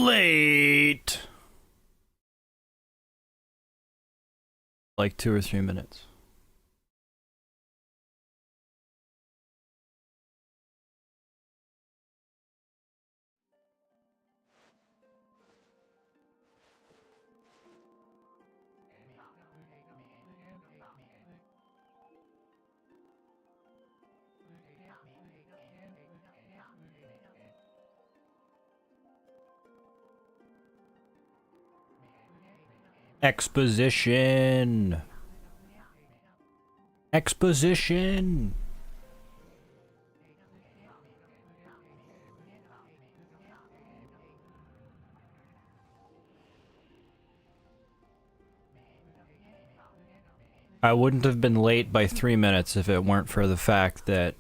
late. Like 2 or 3 minutes. Exposition. Exposition. I wouldn't have been late by 3 minutes if it weren't for the fact that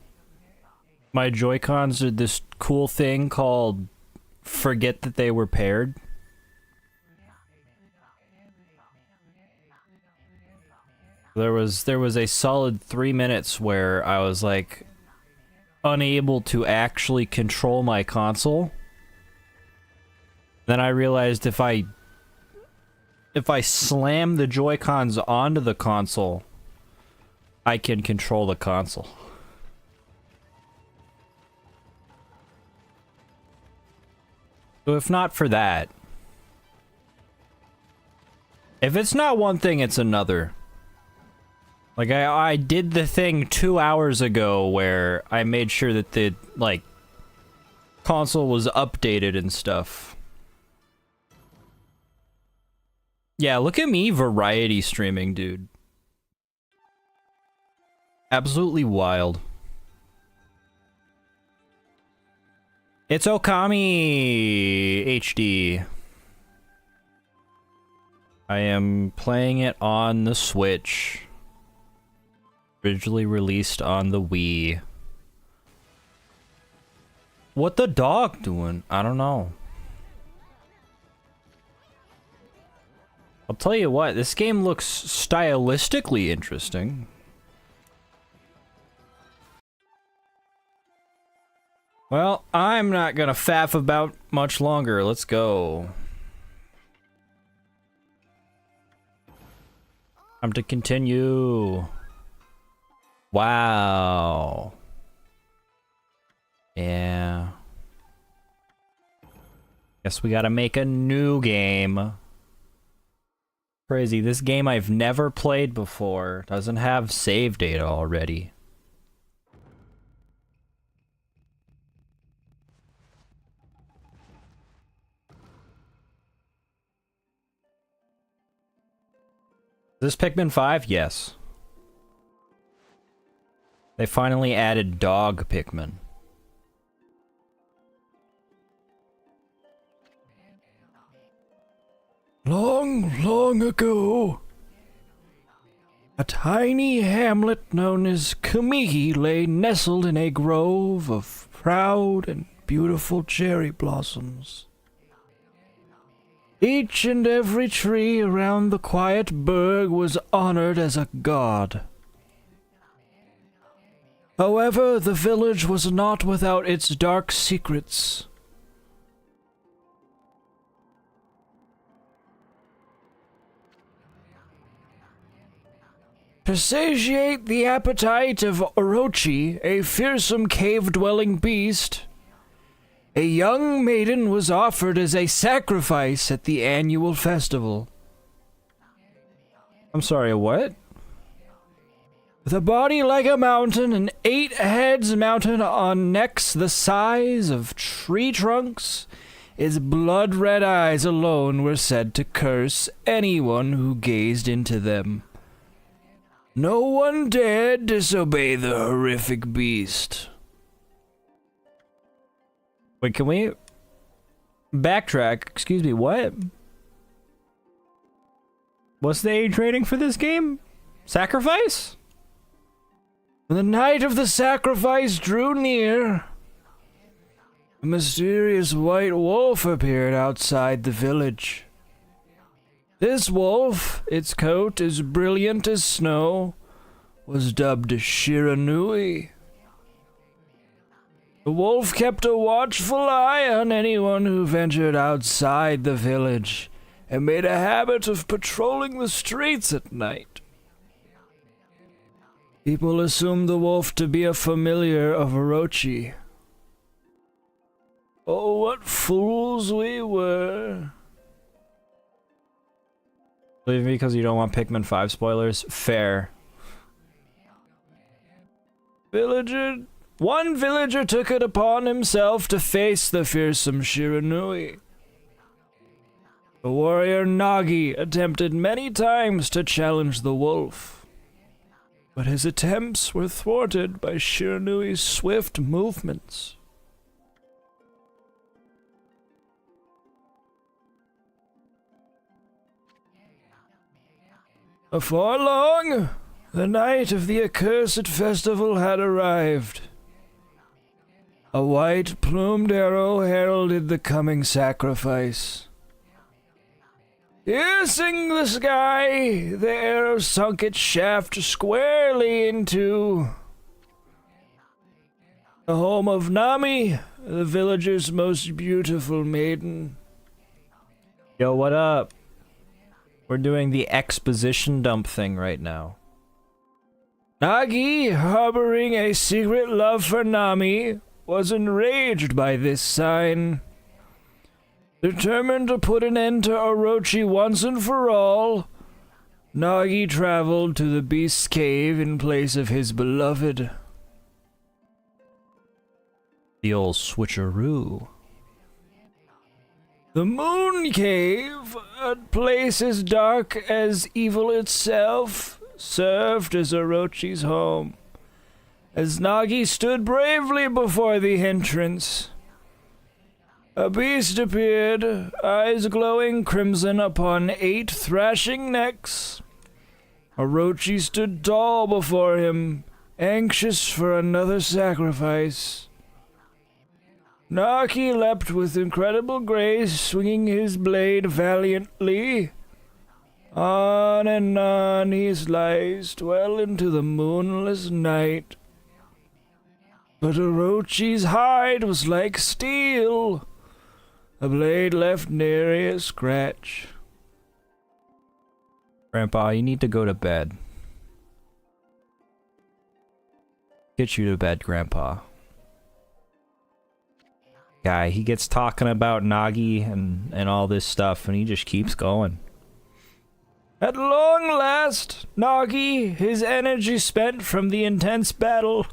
my Joy-Cons did this cool thing called forget that they were paired. There was a solid 3 minutes where I was like unable to actually control my console. Then I realized if I slam the Joy-Cons onto the console, I can control the console. So if not for that, if it's not one thing, it's another. Like, I did the thing 2 hours ago where I made sure that the, like, console was updated and stuff. Yeah, look at me variety streaming, dude. Absolutely wild. It's Okami HD. I am playing it on the Switch. Originally released on the Wii. What the dog doing? I don't know. I'll tell you what, this game looks stylistically interesting. Well, I'm not gonna faff about much longer. Let's go. Time to continue. Wow. Yeah. Guess we gotta make a new game. Crazy, this game I've never played before doesn't have save data already. Is this Pikmin 5? Yes. They finally added dog Pikmin. Long, long ago, a tiny hamlet known as Okami lay nestled in a grove of proud and beautiful cherry blossoms. Each and every tree around the quiet burg was honored as a god. However, the village was not without its dark secrets. To satiate the appetite of Orochi, a fearsome cave-dwelling beast, a young maiden was offered as a sacrifice at the annual festival. I'm sorry, what? With a body like a mountain and 8 heads mounted on necks the size of tree trunks, its blood-red eyes alone were said to curse anyone who gazed into them. No one dared disobey the horrific beast. Wait, can we backtrack? Excuse me, what? What's the age rating for this game? Sacrifice? When the night of the sacrifice drew near, a mysterious white wolf appeared outside the village. This wolf, its coat as brilliant as snow, was dubbed Shiranui. The wolf kept a watchful eye on anyone who ventured outside the village, and made a habit of patrolling the streets at night. People assumed the wolf to be a familiar of Orochi. Oh, what fools we were. Leave me because you don't want Pikmin 5 spoilers? Fair. One villager took it upon himself to face the fearsome Shiranui. The warrior Nagi attempted many times to challenge the wolf, but his attempts were thwarted by Shiranui's swift movements. Before long, the night of the accursed festival had arrived. A white-plumed arrow heralded the coming sacrifice. Piercing the sky, the arrow sunk its shaft squarely into the home of Nami, the village's most beautiful maiden. Yo, what up? We're doing the exposition dump thing right now. Nagi, harboring a secret love for Nami, was enraged by this sign. Determined to put an end to Orochi once and for all, Nagi traveled to the beast's cave in place of his beloved. The old switcheroo. The Moon Cave, a place as dark as evil itself, served as Orochi's home. As Nagi stood bravely before the entrance, a beast appeared, eyes glowing crimson upon 8 thrashing necks. Orochi stood tall before him, anxious for another sacrifice. Nagi leapt with incredible grace, swinging his blade valiantly. On and on he sliced, well into the moonless night. But Orochi's hide was like steel. The blade left nary a scratch. Grandpa, you need to go to bed. Get you to bed, Grandpa. Guy, he gets talking about Nagi and all this stuff, and he just keeps going. At long last, Nagi, his energy spent from the intense battle...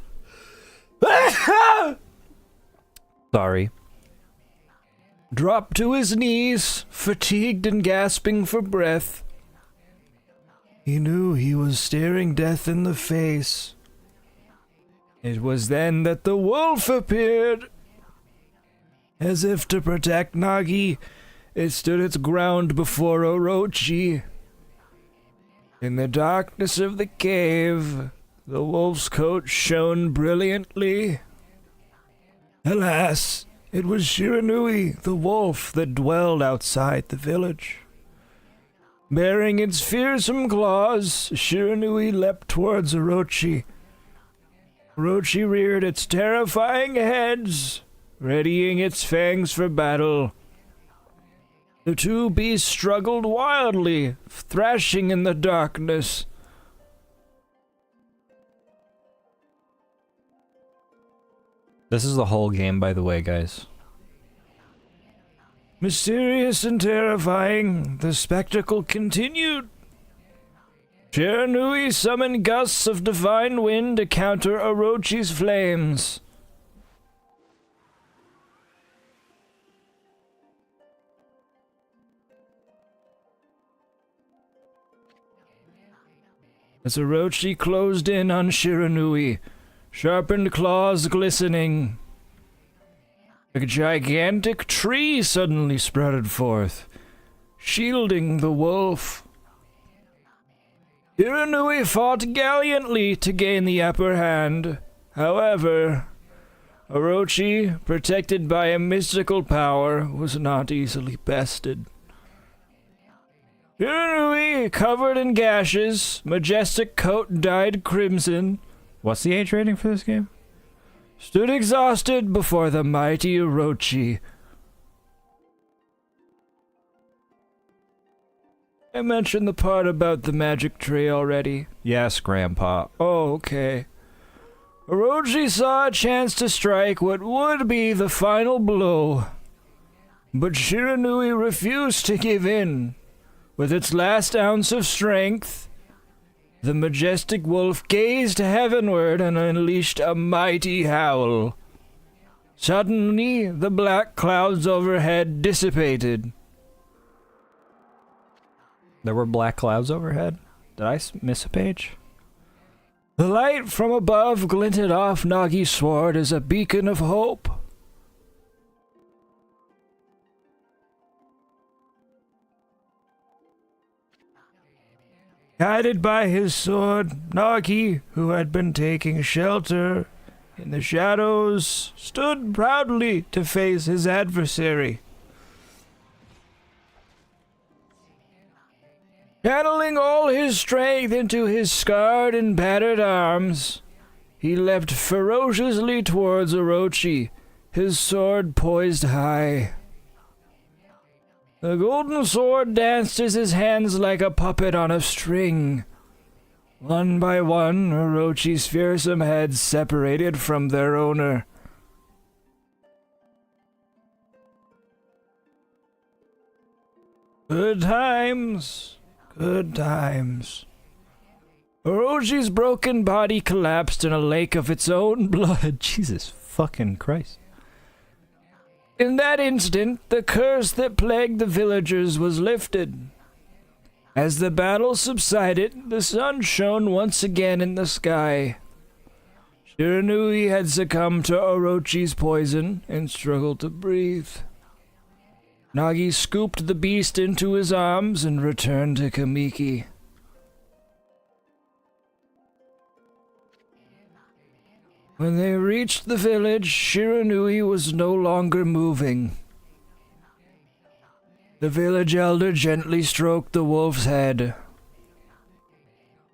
Sorry. Dropped to his knees, fatigued and gasping for breath. He knew he was staring death in the face. It was then that the wolf appeared. As if to protect Nagi, it stood its ground before Orochi. In the darkness of the cave, the wolf's coat shone brilliantly. Alas, it was Shiranui, the wolf, that dwelled outside the village. Bearing its fearsome claws, Shiranui leapt towards Orochi. Orochi reared its terrifying heads, readying its fangs for battle. The two beasts struggled wildly, thrashing in the darkness. This is the whole game, by the way, guys. Mysterious and terrifying, the spectacle continued. Shiranui summoned gusts of divine wind to counter Orochi's flames. As Orochi closed in on Shiranui, sharpened claws glistening, a gigantic tree suddenly sprouted forth, shielding the wolf. Shiranui fought gallantly to gain the upper hand. However, Orochi, protected by a mystical power, was not easily bested. Shiranui, covered in gashes, majestic coat dyed crimson. What's the age rating for this game? stood exhausted before the mighty Orochi. I mentioned the part about the magic tree already. Yes, Grandpa. Oh, okay. Orochi saw a chance to strike what would be the final blow. But Shiranui refused to give in. With its last ounce of strength, the majestic wolf gazed heavenward and unleashed a mighty howl. Suddenly, the black clouds overhead dissipated. There were black clouds overhead? Did I miss a page? The light from above glinted off Nagi's sword as a beacon of hope. Guided by his sword, Nagi, who had been taking shelter in the shadows, stood proudly to face his adversary. Channeling all his strength into his scarred and battered arms, he leapt ferociously towards Orochi, his sword poised high. The golden sword danced in his hands like a puppet on a string. One by one, Orochi's fearsome heads separated from their owner. Good times. Good times. Orochi's broken body collapsed in a lake of its own blood. Jesus fucking Christ. In that instant, the curse that plagued the villagers was lifted. As the battle subsided, the sun shone once again in the sky. Shiranui had succumbed to Orochi's poison and struggled to breathe. Nagi scooped the beast into his arms and returned to Kamiki. When they reached the village, Shiranui was no longer moving. The village elder gently stroked the wolf's head.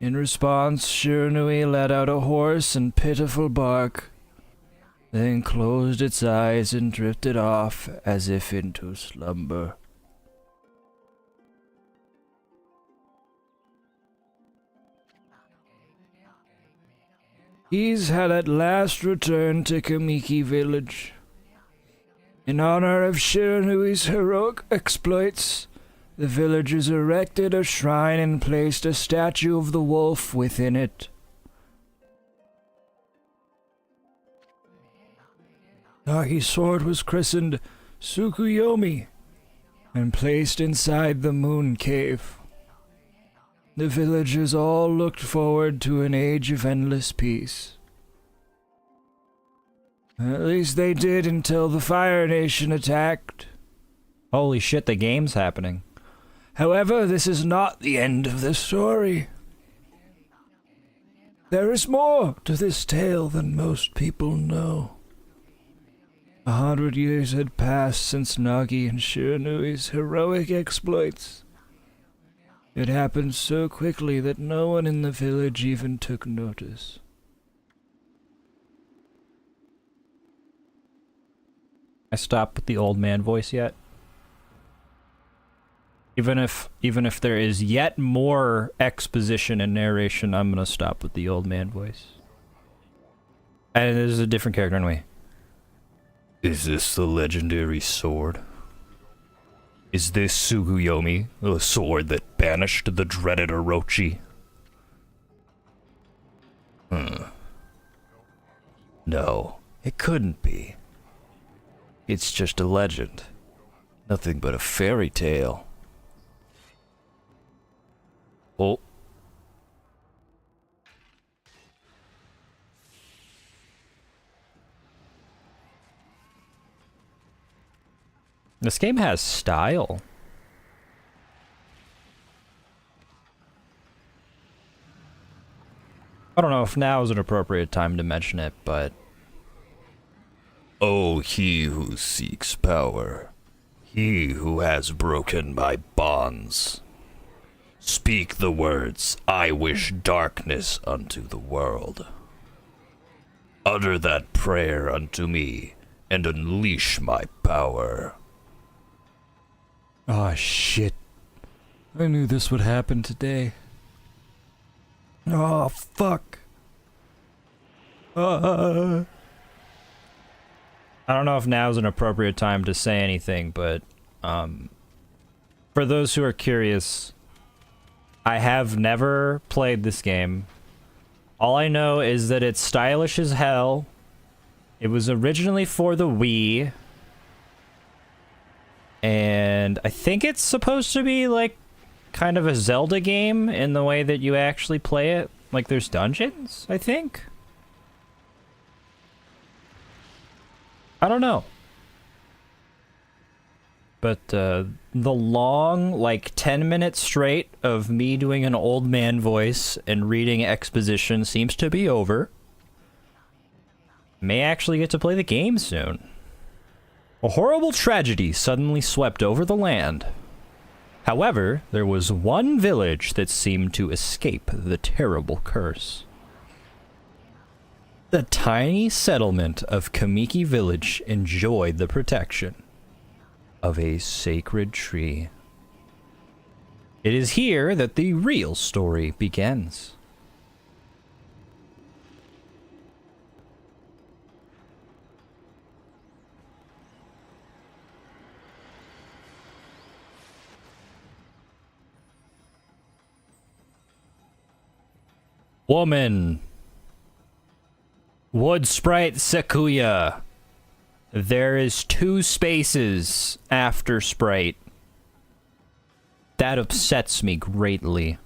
In response, Shiranui let out a hoarse and pitiful bark, then closed its eyes and drifted off as if into slumber. He's had at last returned to Kamiki village. In honor of Shiranui's heroic exploits, the villagers erected a shrine and placed a statue of the wolf within it. Nagi's sword was christened Tsukuyomi and placed inside the moon cave. The villagers all looked forward to an age of endless peace. At least they did until the Fire Nation attacked. Holy shit, the game's happening. However, this is not the end of the story. There is more to this tale than most people know. 100 years had passed since Nagi and Shiranui's heroic exploits. It happened so quickly that no one in the village even took notice. I stopped with the old man voice yet? Even if there is yet more exposition and narration, I'm gonna stop with the old man voice. And this is a different character anyway. Is this the legendary sword? Is this Tsukuyomi, the sword that banished the dreaded Orochi? No, it couldn't be. It's just a legend. Nothing but a fairy tale. Oh. This game has style. I don't know if now is an appropriate time to mention it, but... Oh, he who seeks power, he who has broken my bonds. Speak the words, I wish darkness unto the world. Utter that prayer unto me, and unleash my power. Oh, shit. I knew this would happen today. Oh, fuck. I don't know if now's an appropriate time to say anything, but for those who are curious, I have never played this game. All I know is that it's stylish as hell. It was originally for the Wii. And I think it's supposed to be like kind of a Zelda game in the way that you actually play it. Like there's dungeons, I think. I don't know. But the long, like 10 minutes straight of me doing an old man voice and reading exposition seems to be over. May actually get to play the game soon. A horrible tragedy suddenly swept over the land. However, there was one village that seemed to escape the terrible curse. The tiny settlement of Kamiki Village enjoyed the protection of a sacred tree. It is here that the real story begins. Woman. Wood Sprite Sakuya. There is 2 spaces after Sprite. That upsets me greatly.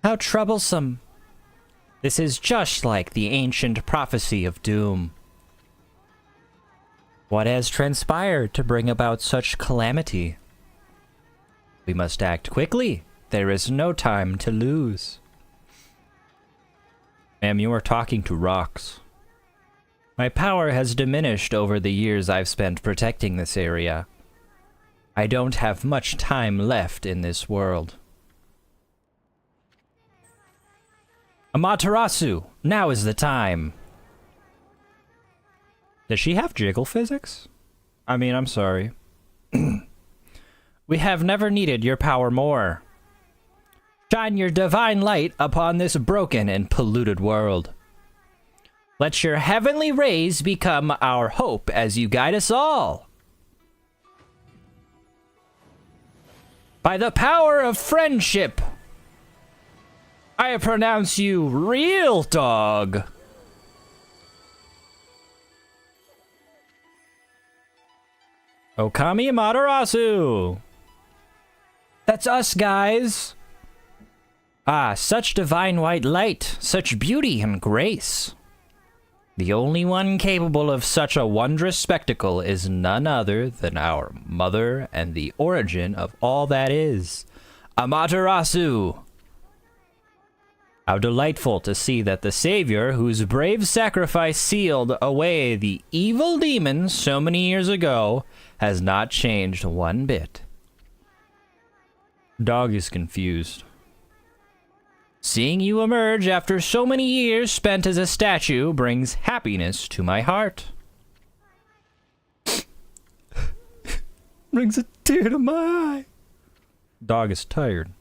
How troublesome. This is just like the ancient prophecy of doom. What has transpired to bring about such calamity? We must act quickly. There is no time to lose. Ma'am, you are talking to rocks. My power has diminished over the years I've spent protecting this area. I don't have much time left in this world. Amaterasu, now is the time. Does she have jiggle physics? I mean, I'm sorry. We have never needed your power more. Shine your divine light upon this broken and polluted world. Let your heavenly rays become our hope as you guide us all. By the power of friendship, I pronounce you real dog. Okami Amaterasu. That's us, guys. Ah, such divine white light, such beauty and grace. The only one capable of such a wondrous spectacle is none other than our mother and the origin of all that is, Amaterasu. How delightful to see that the savior whose brave sacrifice sealed away the evil demons so many years ago has not changed one bit. Dog is confused. Seeing you emerge after so many years spent as a statue brings happiness to my heart. Brings a tear to my eye. Dog is tired.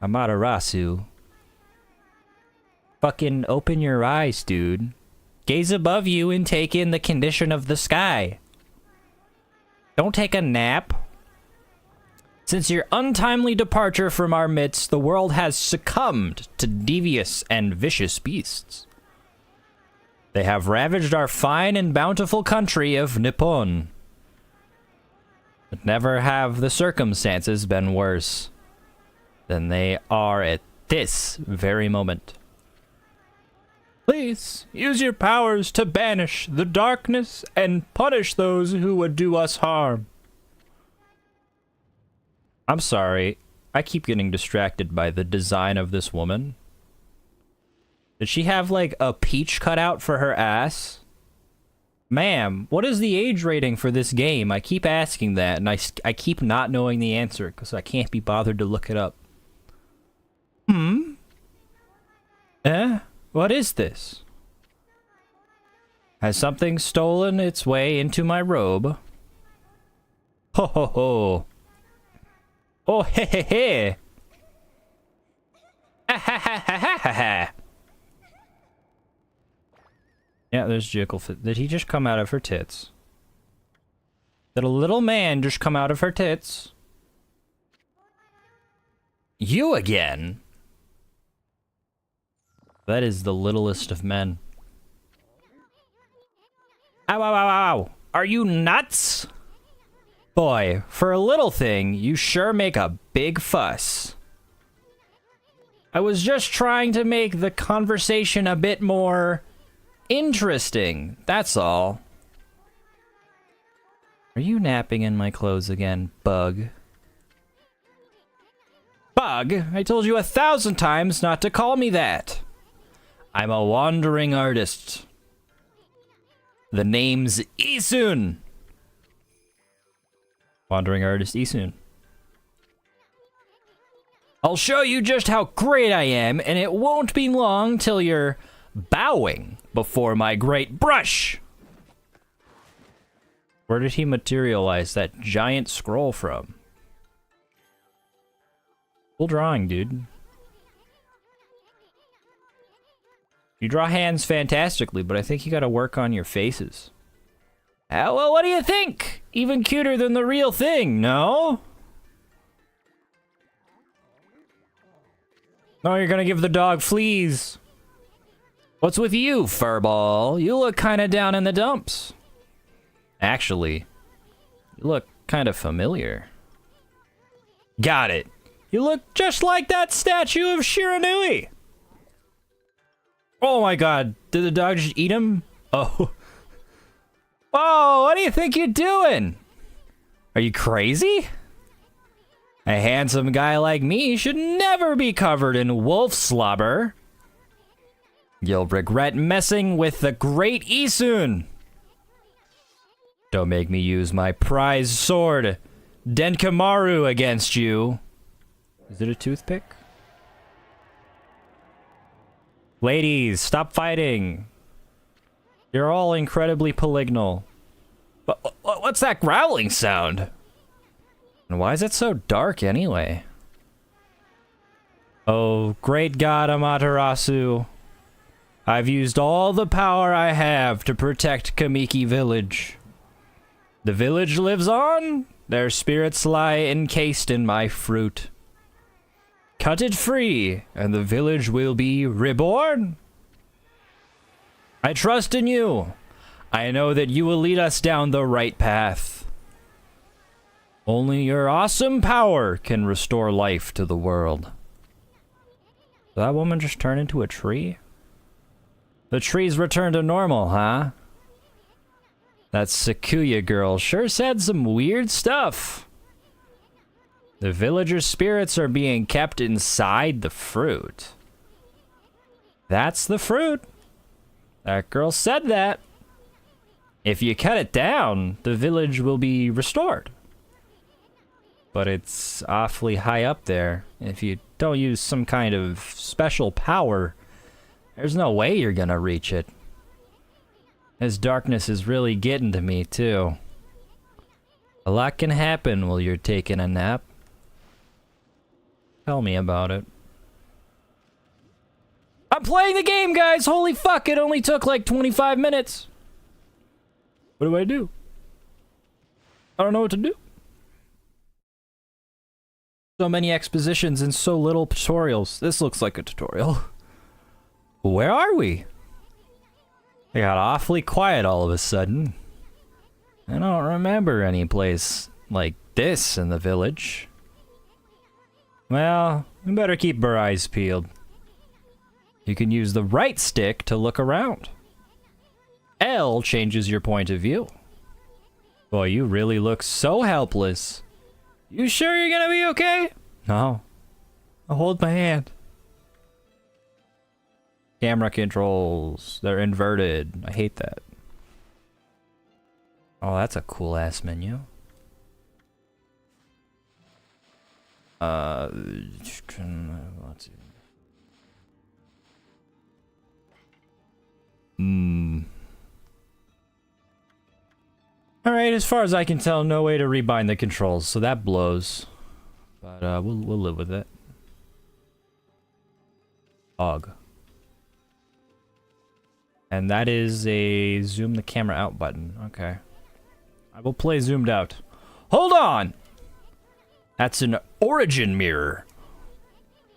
Amaterasu. Fucking open your eyes, dude. Gaze above you and take in the condition of the sky. Don't take a nap. Since your untimely departure from our midst, the world has succumbed to devious and vicious beasts. They have ravaged our fine and bountiful country of Nippon. But never have the circumstances been worse than they are at this very moment. Please, use your powers to banish the darkness and punish those who would do us harm. I'm sorry, I keep getting distracted by the design of this woman. Did she have, like, a peach cut out for her ass? Ma'am, what is the age rating for this game? I keep asking that, and I keep not knowing the answer, because I can't be bothered to look it up. What is this? Has something stolen its way into my robe? Ho ho ho. Oh he he he. Ha ha ha ha ha ha ha. Yeah, there's Jigglefoot. Did he just come out of her tits? Did a little man just come out of her tits? You again? That is the littlest of men. Ow, ow, ow, ow. Are you nuts? Boy, for a little thing, you sure make a big fuss. I was just trying to make the conversation a bit more interesting, that's all. Are you napping in my clothes again, bug? Bug? I told you 1,000 times not to call me that. I'm a wandering artist. The name's Isun. Wandering artist Isun. I'll show you just how great I am, and it won't be long till you're bowing before my great brush. Where did he materialize that giant scroll from? Cool drawing, dude. You draw hands fantastically, but I think you gotta work on your faces. Well, what do you think? Even cuter than the real thing, no? No, you're gonna give the dog fleas. What's with you, furball? You look kinda down in the dumps. Actually, you look kinda familiar. Got it. You look just like that statue of Shiranui. Oh my god, did the dog just eat him? Oh. Whoa, what do you think you're doing? Are you crazy? A handsome guy like me should never be covered in wolf slobber. You'll regret messing with the great Isun. Don't make me use my prized sword, Denkamaru, against you. Is it a toothpick? Ladies, stop fighting. You're all incredibly polygonal. But what's that growling sound? And why is it so dark anyway? Oh, great god Amaterasu. I've used all the power I have to protect Kamiki Village. The village lives on. Their spirits lie encased in my fruit. Cut it free, and the village will be reborn. I trust in you. I know that you will lead us down the right path. Only your awesome power can restore life to the world. Did that woman just turn into a tree? The trees return to normal, huh? That Sakuya girl sure said some weird stuff. The villagers' spirits are being kept inside the fruit. That's the fruit. That girl said that. If you cut it down, the village will be restored. But it's awfully high up there. If you don't use some kind of special power, there's no way you're gonna reach it. This darkness is really getting to me, too. A lot can happen while you're taking a nap. Tell me about it. I'm playing the game, guys! Holy fuck, it only took like 25 minutes. What do I do? I don't know what to do. So many expositions and so little tutorials. This looks like a tutorial. Where are we? It got awfully quiet all of a sudden. I don't remember any place like this in the village. Well, we better keep our eyes peeled. You can use the right stick to look around. L changes your point of view. Boy, you really look so helpless. You sure you're gonna be okay? No. I'll hold my hand. Camera controls. They're inverted. I hate that. Oh, that's a cool ass menu. Let's see. Alright, as far as I can tell, no way to rebind the controls, so that blows. But we'll live with it. Og. And that is a zoom the camera out button. Okay. I will play zoomed out. Hold on! That's an origin mirror.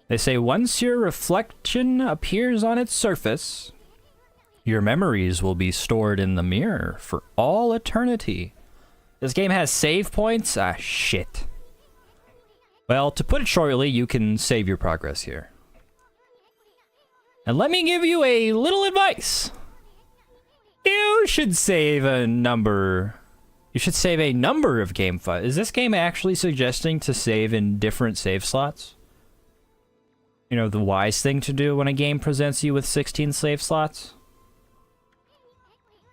They say once your reflection appears on its surface, your memories will be stored in the mirror for all eternity. This game has save points? Ah, shit. Well, to put it shortly, you can save your progress here. And let me give you a little advice. You should save a number. You should save a number of game files. Is this game actually suggesting to save in different save slots? You know, the wise thing to do when a game presents you with 16 save slots?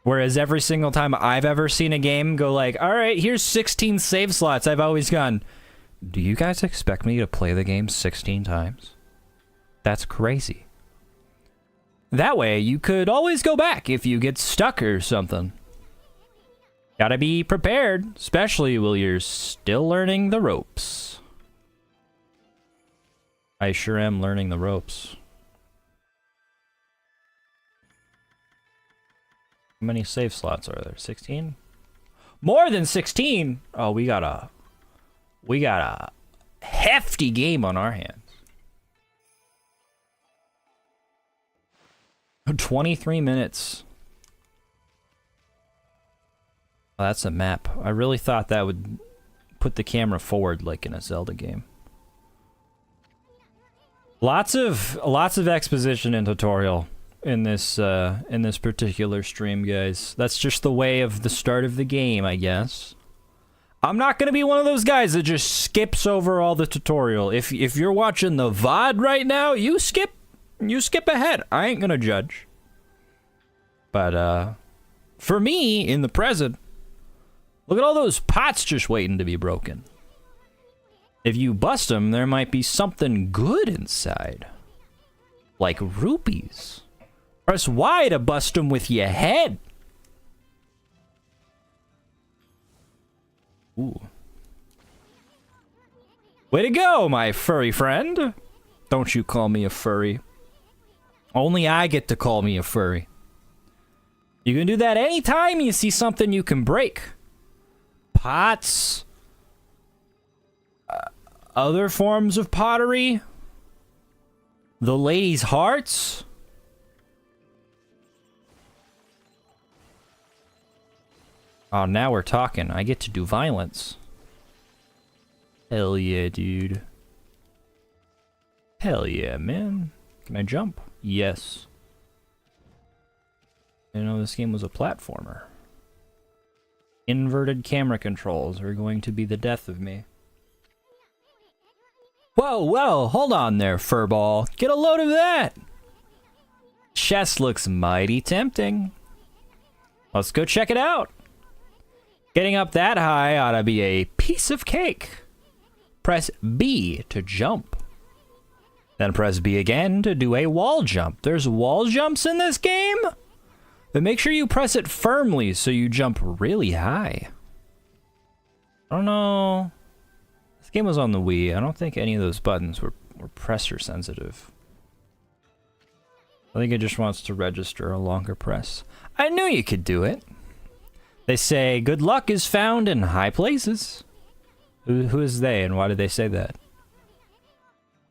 Whereas every single time I've ever seen a game go like, alright, here's 16 save slots, I've always gone, do you guys expect me to play the game 16 times? That's crazy. That way, you could always go back if you get stuck or something. Gotta be prepared, especially while you're still learning the ropes. I sure am learning the ropes. How many save slots are there? 16? More than 16? Oh, we got a hefty game on our hands. 23 minutes. Oh, that's a map. I really thought that would put the camera forward like in a Zelda game. Lots of exposition and tutorial in this particular stream, guys. That's just the way of the start of the game, I guess. I'm not gonna be one of those guys that just skips over all the tutorial. If you're watching the VOD right now, you skip ahead. I ain't gonna judge. But for me, in the present, look at all those pots just waiting to be broken. If you bust them, there might be something good inside. Like rupees. Press Y to bust them with your head. Ooh. Way to go, my furry friend. Don't you call me a furry. Only I get to call me a furry. You can do that anytime you see something you can break. Pots. Other forms of pottery. The ladies' hearts. Oh, now we're talking. I get to do violence. Hell yeah, dude. Hell yeah, man. Can I jump? Yes. You know, this game was a platformer. Inverted camera controls are going to be the death of me. Whoa, whoa, hold on there, furball. Get a load of that! Chest looks mighty tempting. Let's go check it out. Getting up that high ought to be a piece of cake. Press B to jump. Then press B again to do a wall jump. There's wall jumps in this game? But make sure you press it firmly so you jump really high. I don't know. This game was on the Wii. I don't think any of those buttons were pressure sensitive. I think it just wants to register a longer press. I knew you could do it. They say good luck is found in high places. Who is they and why did they say that?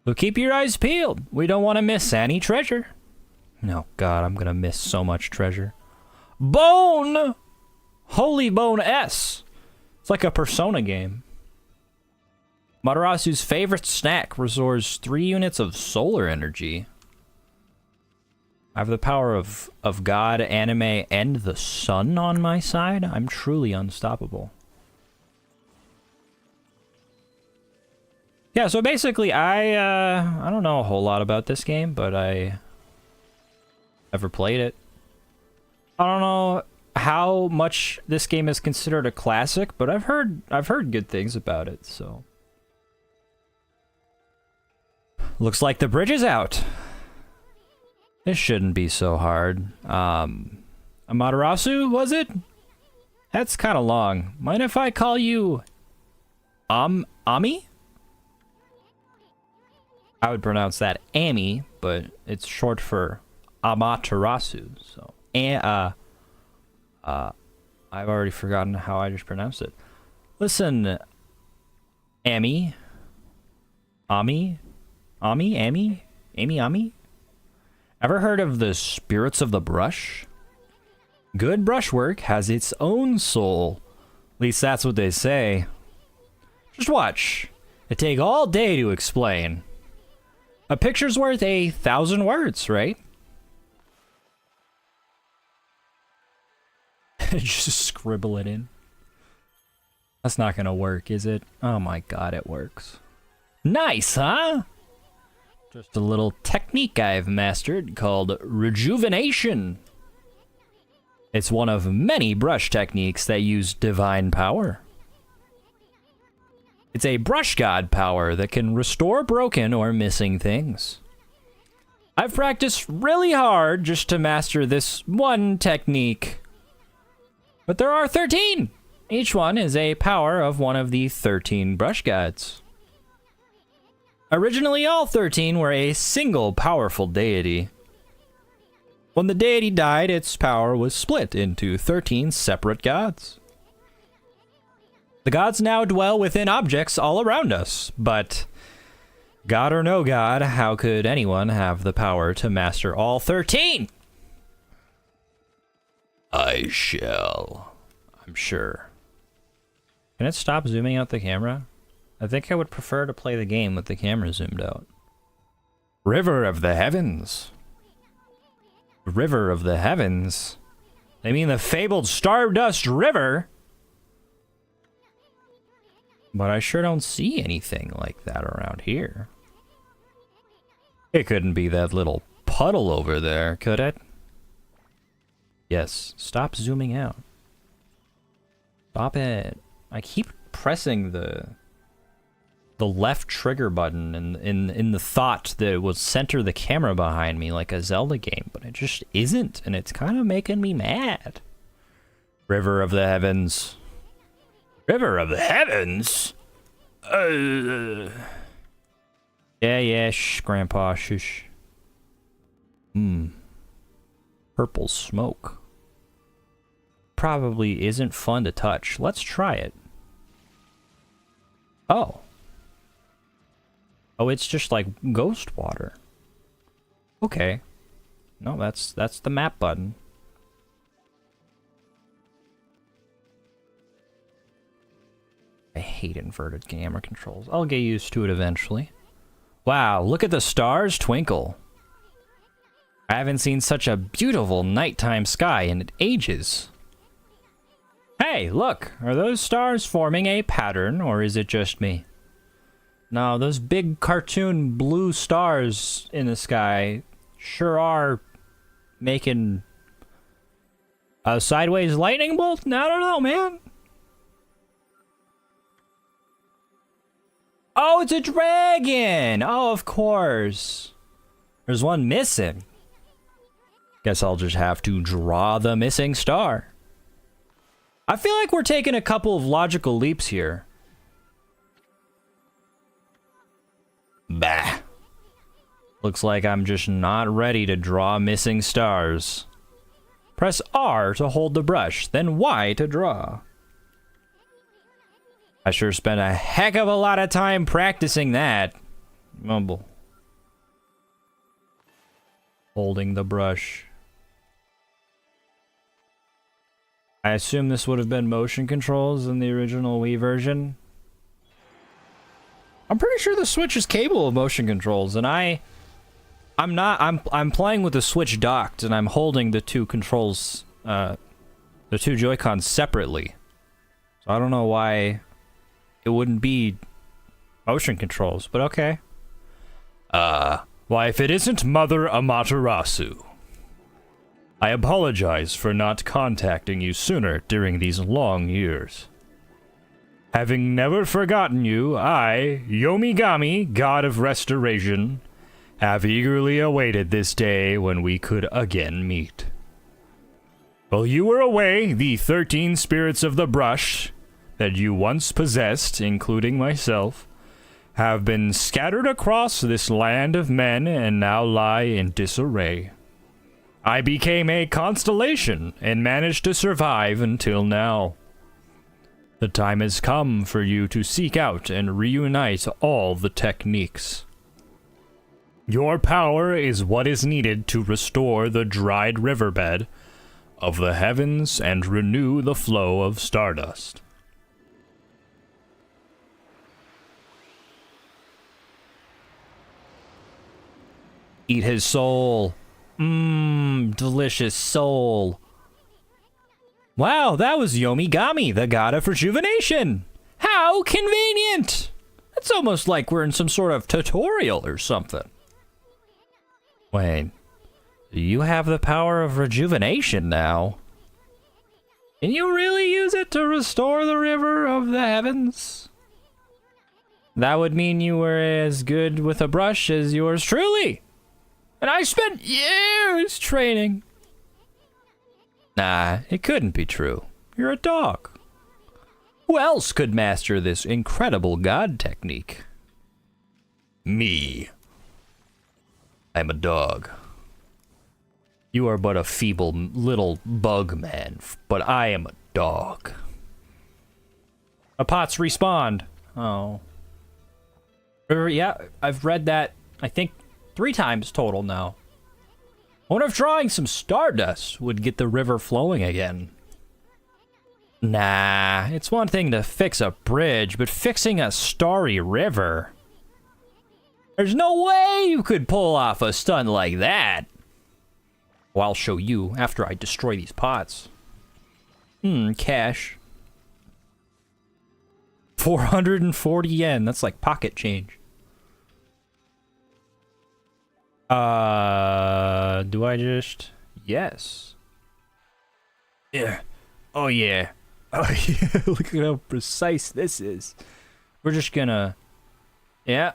So keep your eyes peeled. We don't want to miss any treasure. No, God, I'm gonna miss so much treasure. Bone! Holy Bone S. It's like a Persona game. Matarasu's favorite snack restores 3 units of solar energy. I have the power of God, anime, and the sun on my side. I'm truly unstoppable. Yeah, so basically, I don't know a whole lot about this game, but I never played it. I don't know how much this game is considered a classic, but I've heard good things about it, so. Looks like the bridge is out. This shouldn't be so hard. Amaterasu, was it? That's kind of long. Mind if I call you Ami? I would pronounce that Ami, but it's short for Amaterasu. So, I've already forgotten how I just pronounced it. Listen, Ami. Ami? Ever heard of the spirits of the brush? Good brushwork has its own soul. At least that's what they say. Just watch. It'd take all day to explain. A picture's worth 1,000 words, right? Just scribble it in. That's not gonna work, is it? Oh my god, it works. Nice, huh? Just a little technique I've mastered called rejuvenation. It's one of many brush techniques that use divine power. It's a brush god power that can restore broken or missing things. I've practiced really hard just to master this one technique. But there are 13! Each one is a power of one of the 13 brush gods. Originally, all 13 were a single powerful deity. When the deity died, its power was split into 13 separate gods. The gods now dwell within objects all around us, but god or no god, how could anyone have the power to master all 13? I shall. I'm sure. Can it stop zooming out the camera? I think I would prefer to play the game with the camera zoomed out. River of the Heavens. River of the Heavens? They mean the fabled Stardust River? But I sure don't see anything like that around here. It couldn't be that little puddle over there, could it? Yes, stop zooming out. Stop it. I keep pressing the left trigger button in the thought that it will center the camera behind me like a Zelda game, but it just isn't, and it's kind of making me mad. River of the Heavens. River of the Heavens? Yeah, shh, Grandpa, shush. Purple smoke. Probably isn't fun to touch. Let's try it. Oh, it's just like ghost water. Okay. No, that's the map button. I hate inverted camera controls. I'll get used to it eventually. Wow, look at the stars twinkle. I haven't seen such a beautiful nighttime sky in ages. Hey, look, are those stars forming a pattern, or is it just me? No, those big cartoon blue stars in the sky sure are making a sideways lightning bolt? I don't know, man. Oh, it's a dragon! Oh, of course. There's one missing. Guess I'll just have to draw the missing star. I feel like we're taking a couple of logical leaps here. Bah. Looks like I'm just not ready to draw missing stars. Press R to hold the brush, then Y to draw. I sure spent a heck of a lot of time practicing that. Mumble. Holding the brush. I assume this would have been motion controls in the original Wii version. I'm pretty sure the Switch is capable of motion controls, and I'm playing with the Switch docked, and I'm holding the two controls, the two Joy-Cons separately. So I don't know why it wouldn't be motion controls, but okay. Why, if it isn't Mother Amaterasu. I apologize for not contacting you sooner during these long years. Having never forgotten you, I, Yomigami, God of Restoration, have eagerly awaited this day when we could again meet. While you were away, the 13 spirits of the brush that you once possessed, including myself, have been scattered across this land of men and now lie in disarray. I became a constellation and managed to survive until now. The time has come for you to seek out and reunite all the techniques. Your power is what is needed to restore the dried riverbed of the heavens and renew the flow of stardust. Eat his soul. Delicious soul. Wow, that was Yomigami, the god of rejuvenation. How convenient! It's almost like we're in some sort of tutorial or something. Wait, you have the power of rejuvenation now. Can you really use it to restore the river of the heavens? That would mean you were as good with a brush as yours truly. And I spent years training. Nah, it couldn't be true. You're a dog. Who else could master this incredible god technique? Me. I'm a dog. You are but a feeble little bug man, but I am a dog. A pots respawned. Oh. Yeah, I've read that, I think, 3 times total now. I wonder if drawing some stardust would get the river flowing again. Nah, it's one thing to fix a bridge, but fixing a starry river... There's no way you could pull off a stunt like that. Well, I'll show you after I destroy these pots. Cash. 440 yen, that's like pocket change. Do I just... Yes. Yeah. Oh, yeah. Oh, yeah. Look at how precise this is. We're just gonna... Yeah.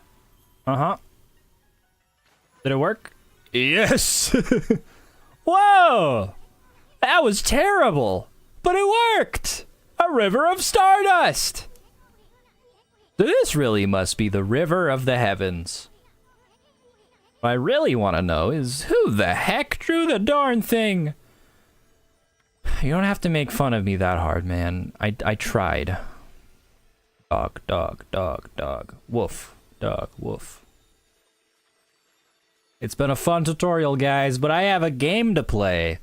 Uh-huh. Did it work? Yes! Whoa! That was terrible! But it worked! A river of stardust! So this really must be the river of the heavens. What I really want to know is who the heck drew the darn thing? You don't have to make fun of me that hard, man. I tried. Dog, dog, dog, dog. Woof. Dog, woof. It's been a fun tutorial, guys, but I have a game to play.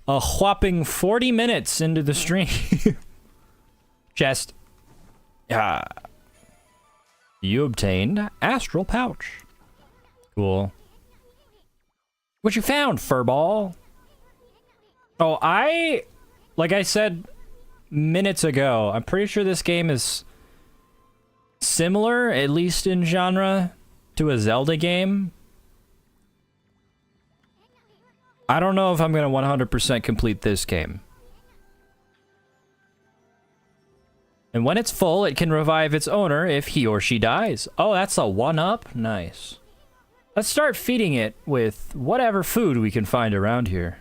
A whopping 40 minutes into the stream. Chest. You obtained Astral Pouch. Cool. What you found, furball? Oh, like I said minutes ago, I'm pretty sure this game is similar, at least in genre, to a Zelda game. I don't know if I'm going to 100% complete this game. And when it's full, it can revive its owner if he or she dies. Oh, that's a 1-up? Nice. Let's start feeding it with whatever food we can find around here.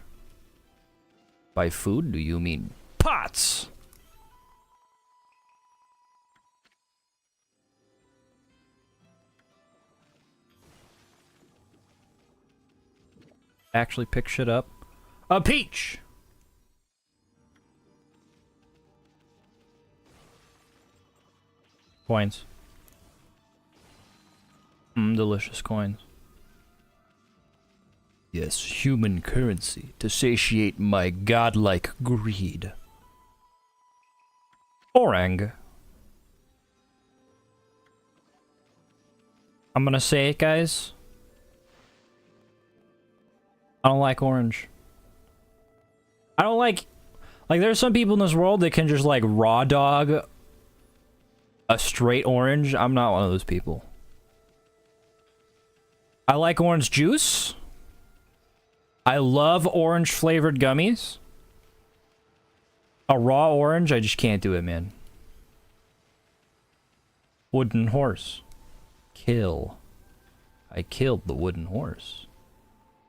By food, do you mean pots? Actually pick shit up. A peach! Coins. Delicious coins. Yes, human currency to satiate my godlike greed. Orang. I'm gonna say it, guys. I don't like orange. I don't like there's some people in this world that can just like raw dog a straight orange. I'm not one of those people. I like orange juice. I love orange flavored gummies. A raw orange, I just can't do it, man. Wooden horse. Kill. I killed the wooden horse.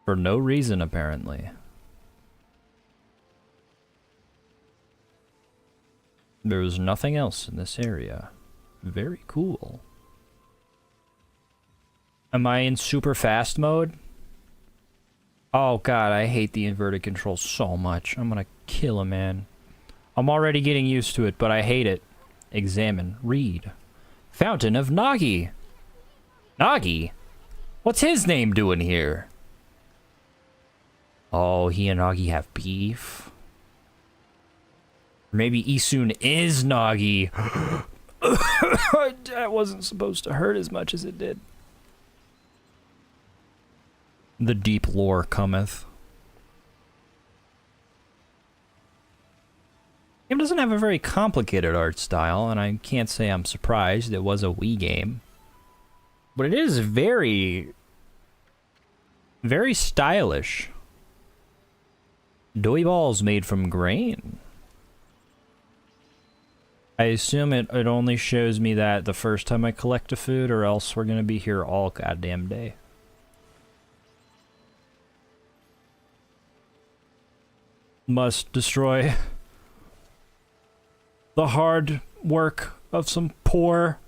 For no reason, apparently. There's nothing else in this area. Very cool. Am I in super fast mode? Oh god, I hate the inverted controls so much. I'm gonna kill a man. I'm already getting used to it, but I hate it. Examine. Read. Fountain of Nagi. Nagi? What's his name doing here? Oh, he and Nagi have beef. Maybe Isun is Nagi. That wasn't supposed to hurt as much as it did. The deep lore cometh. Game doesn't have a very complicated art style, and I can't say I'm surprised. It was a Wii game. But it is very, very stylish. Doughy balls made from grain. I assume it only shows me that the first time I collect a food, or else we're gonna be here all goddamn day. Must destroy the hard work of some poor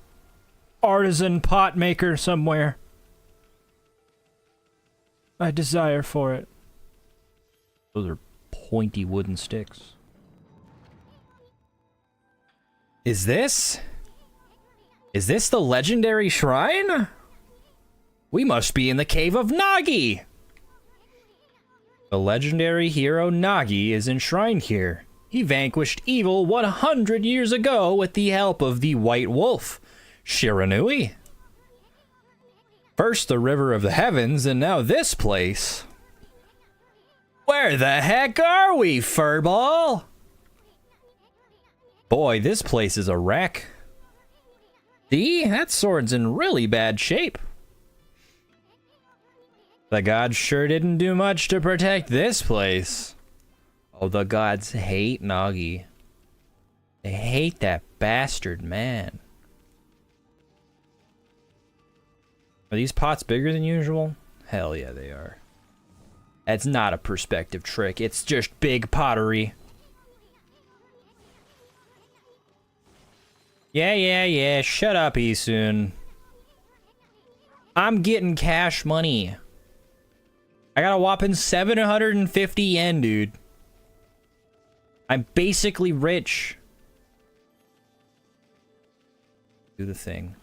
artisan pot maker somewhere. I desire for it. Those are pointy wooden sticks. Is this the legendary shrine? We must be in the cave of Nagi! The legendary hero Nagi is enshrined here. He vanquished evil 100 years ago with the help of the White Wolf, Shiranui. First the River of the Heavens, and now this place. Where the heck are we, furball? Boy, this place is a wreck. See, that sword's in really bad shape. The gods sure didn't do much to protect this place. Oh, the gods hate Nagi. They hate that bastard man. Are these pots bigger than usual? Hell yeah, they are. That's not a perspective trick. It's just big pottery. Yeah. Shut up, Isun. I'm getting cash money. I got a whopping 750 yen, dude. I'm basically rich. Do the thing.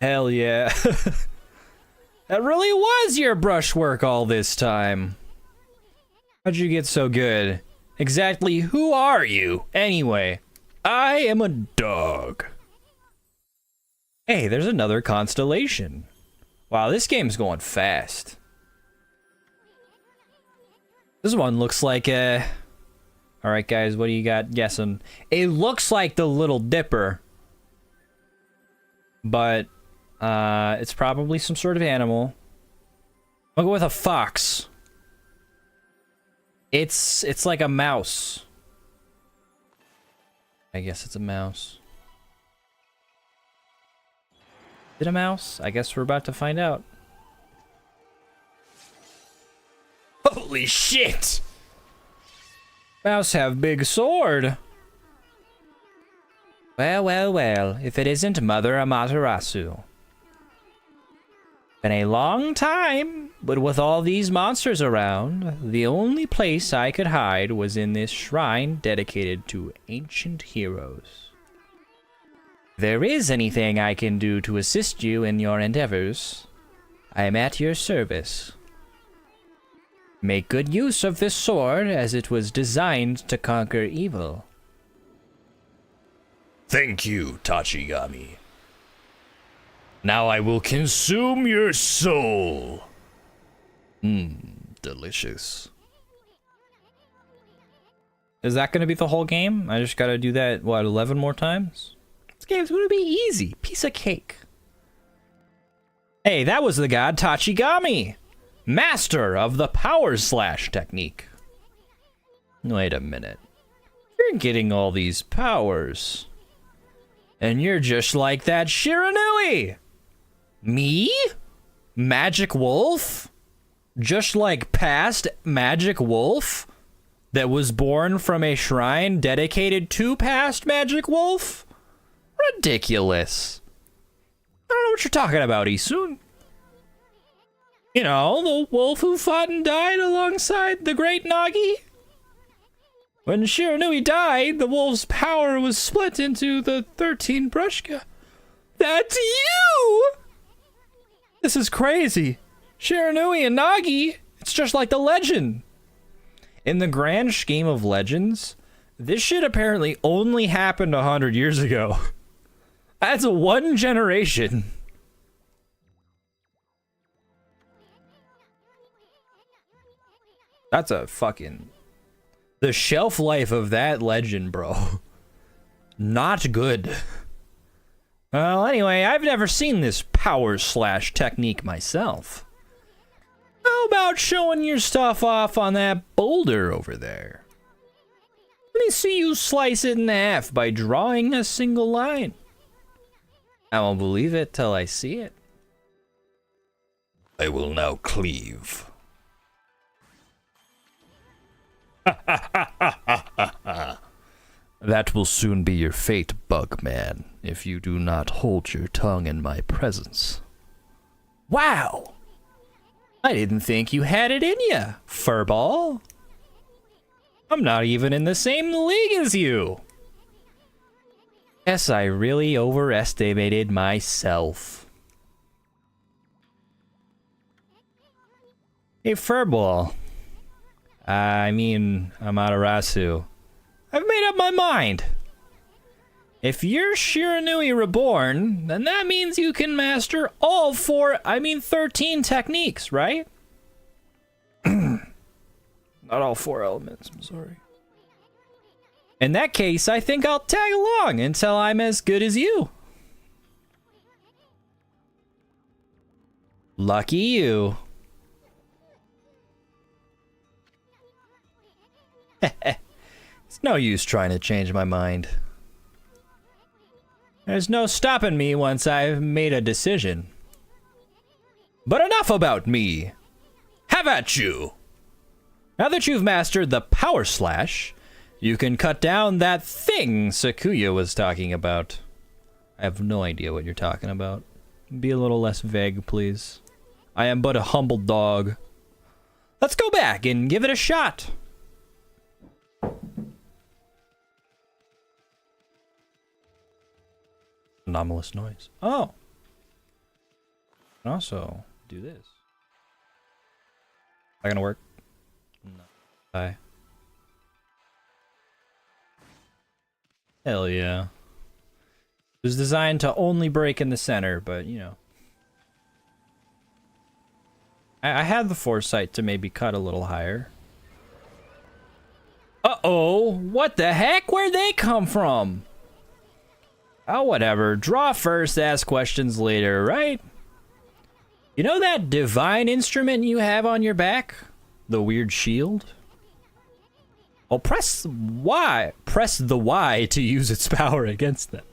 Hell yeah. That really was your brushwork all this time. How'd you get so good? Exactly who are you, anyway? I am a dog. Hey, there's another constellation. Wow, this game's going fast. This one looks like a... Alright guys, what do you got guessing? It looks like the Little Dipper. But, it's probably some sort of animal. I'll go with a fox. It's like a mouse. I guess it's a mouse. Is it a mouse? I guess we're about to find out. Holy shit! Mouse have big sword. Well, if it isn't Mother Amaterasu. Been a long time, but with all these monsters around, the only place I could hide was in this shrine dedicated to ancient heroes. If there is anything I can do to assist you in your endeavors, I am at your service. Make good use of this sword, as it was designed to conquer evil. Thank you, Tachigami. Now I will consume your soul. Delicious. Is that going to be the whole game? I just got to do that, what, 11 more times? This game's going to be easy. Piece of cake. Hey, that was the god Tachigami, master of the power slash technique. Wait a minute. You're getting all these powers. And you're just like that Shiranui. Me? Magic Wolf? Just like past Magic Wolf? that was born from a shrine dedicated to past Magic Wolf? Ridiculous. I don't know what you're talking about, Isun. You know, the wolf who fought and died alongside the great Nagi? When Shiranui died, the wolf's power was split into the 13 Brushka. That's you! This is crazy. Shiranui and Nagi, it's just like the legend. In the grand scheme of legends, this shit apparently only happened 100 years ago. That's one generation. That's a fucking... The shelf life of that legend, bro. Not good. Well, anyway, I've never seen this power slash technique myself. How about showing your stuff off on that boulder over there? Let me see you slice it in half by drawing a single line. I won't believe it till I see it. I will now cleave. That will soon be your fate, Bugman, if you do not hold your tongue in my presence. Wow! I didn't think you had it in ya, furball. I'm not even in the same league as you. Guess I really overestimated myself. Hey, furball. I mean, Amaterasu. I've made up my mind. If you're Shiranui Reborn, then that means you can master all 13 techniques, right? Not all 4 elements, I'm sorry. In that case, I think I'll tag along until I'm as good as you. Lucky you. It's no use trying to change my mind. There's no stopping me once I've made a decision. But enough about me. Have at you! Now that you've mastered the Power Slash, you can cut down that thing Sakuya was talking about. I have no idea what you're talking about. Be a little less vague, please. I am but a humble dog. Let's go back and give it a shot. Anomalous noise. Oh. I can also do this. Is that gonna work? No. Bye. Hell yeah. It was designed to only break in the center, but you know. I had the foresight to maybe cut a little higher. Uh-oh! What the heck? Where'd they come from? Oh, whatever. Draw first, ask questions later, right? You know that divine instrument you have on your back? The weird shield? Well, press Y. Press the Y to use its power against them.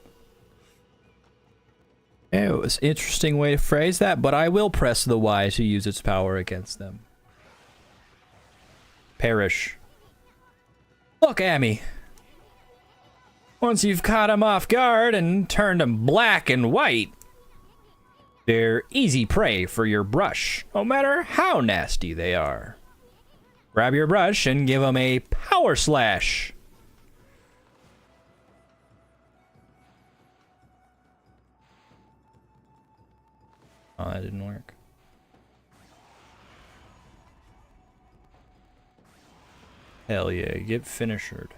It was an interesting way to phrase that, but I will press the Y to use its power against them. Perish. Look, Amy. Once you've caught them off guard and turned them black and white, they're easy prey for your brush, no matter how nasty they are. Grab your brush and give them a power slash. Oh, that didn't work. Hell yeah, get finishered.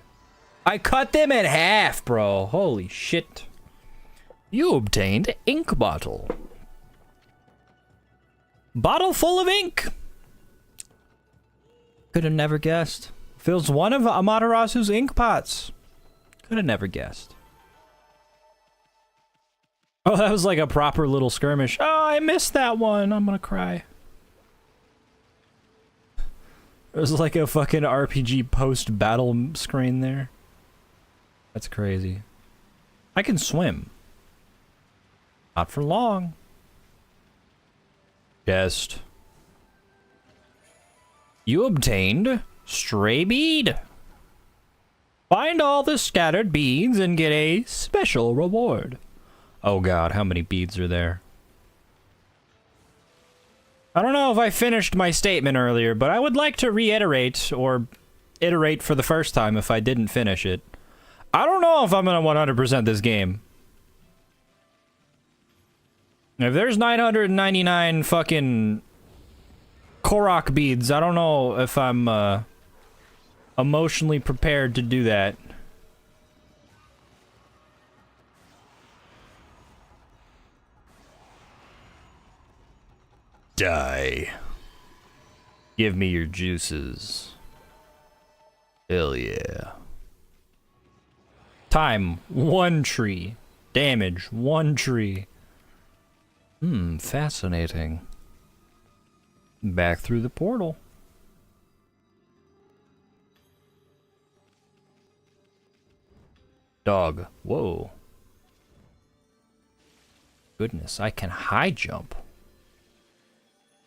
I cut them in half, bro. Holy shit. You obtained ink bottle. Bottle full of ink. Could have never guessed. Fills one of Amaterasu's ink pots. Could have never guessed. Oh, that was like a proper little skirmish. Oh, I missed that one. I'm gonna cry. It was like a fucking RPG post-battle screen there. That's crazy. I can swim. Not for long. Chest. You obtained Stray bead. Find all the scattered beads and get a special reward. Oh god, how many beads are there? I don't know if I finished my statement earlier, but I would like to reiterate, or iterate for the first time if I didn't finish it. I don't know if I'm gonna 100% this game. If there's 999 fucking Korok beads, I don't know if I'm emotionally prepared to do that. Die. Give me your juices. Hell yeah. Time, 1 tree. Damage, 1 tree. Fascinating. Back through the portal. Dog. Whoa. Goodness, I can high jump.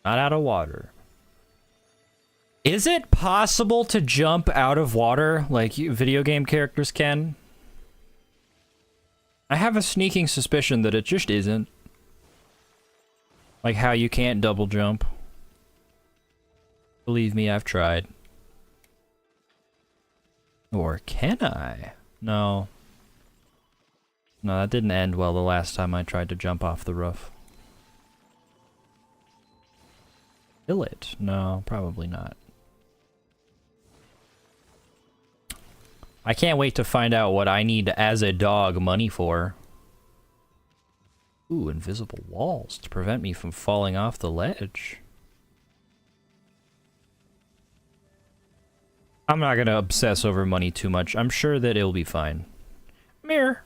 Not out of water. Is it possible to jump out of water like video game characters can? I have a sneaking suspicion that it just isn't. Like how you can't double jump. Believe me, I've tried. Or can I? No. No, that didn't end well the last time I tried to jump off the roof. Kill it? No, probably not. I can't wait to find out what I need as a dog money for. Ooh, invisible walls to prevent me from falling off the ledge. I'm not gonna obsess over money too much. I'm sure that it'll be fine. Mirror.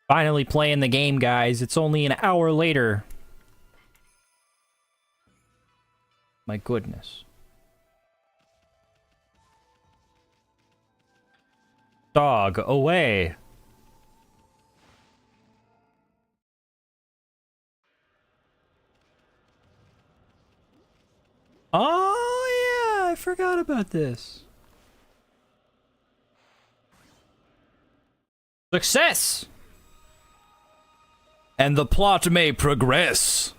Finally playing the game, guys. It's only an hour later. My goodness. Dog, away. Oh, yeah, I forgot about this. Success! And the plot may progress.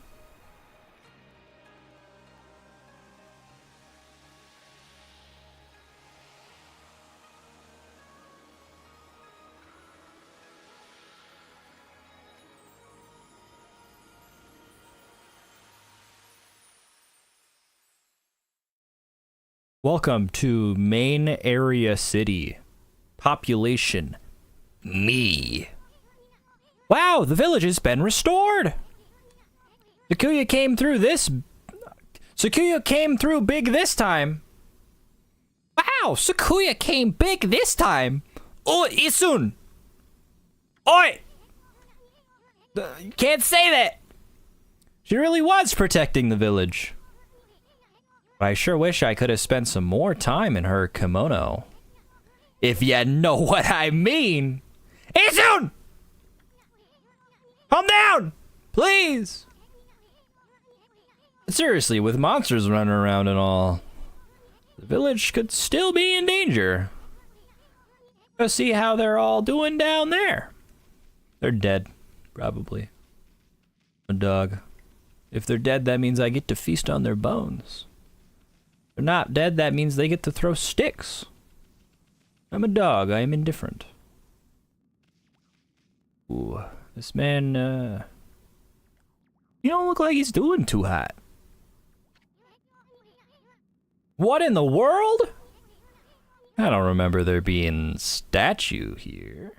Welcome to Main Area City. Population. Me. Wow, the village has been restored! Sakuya came through big this time. Wow, Sakuya came big this time. Oh, Isun! Oi! You can't say that! She really was protecting the village. But I sure wish I could have spent some more time in her kimono. If you know what I mean. Isun! Calm down! Please! Seriously, with monsters running around and all, the village could still be in danger. Go see how they're all doing down there. They're dead, probably. A dog. If they're dead, that means I get to feast on their bones. If they're not dead, that means they get to throw sticks. I'm a dog. I am indifferent. Ooh. This man, you don't look like he's doing too hot. What in the world? I don't remember there being statue here.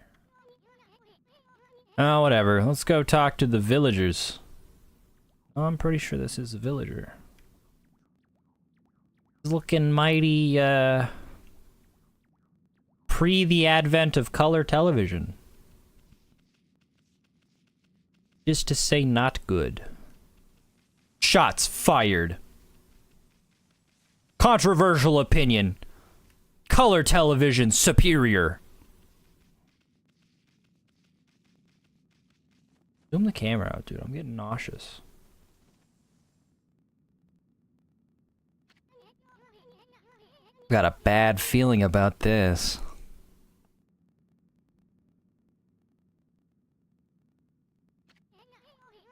Oh, whatever. Let's go talk to the villagers. Oh, I'm pretty sure this is a villager. He's looking mighty, pre the advent of color television. Just to say not good. Shots fired. Controversial opinion. Color television superior. Zoom the camera out, dude. I'm getting nauseous. Got a bad feeling about this.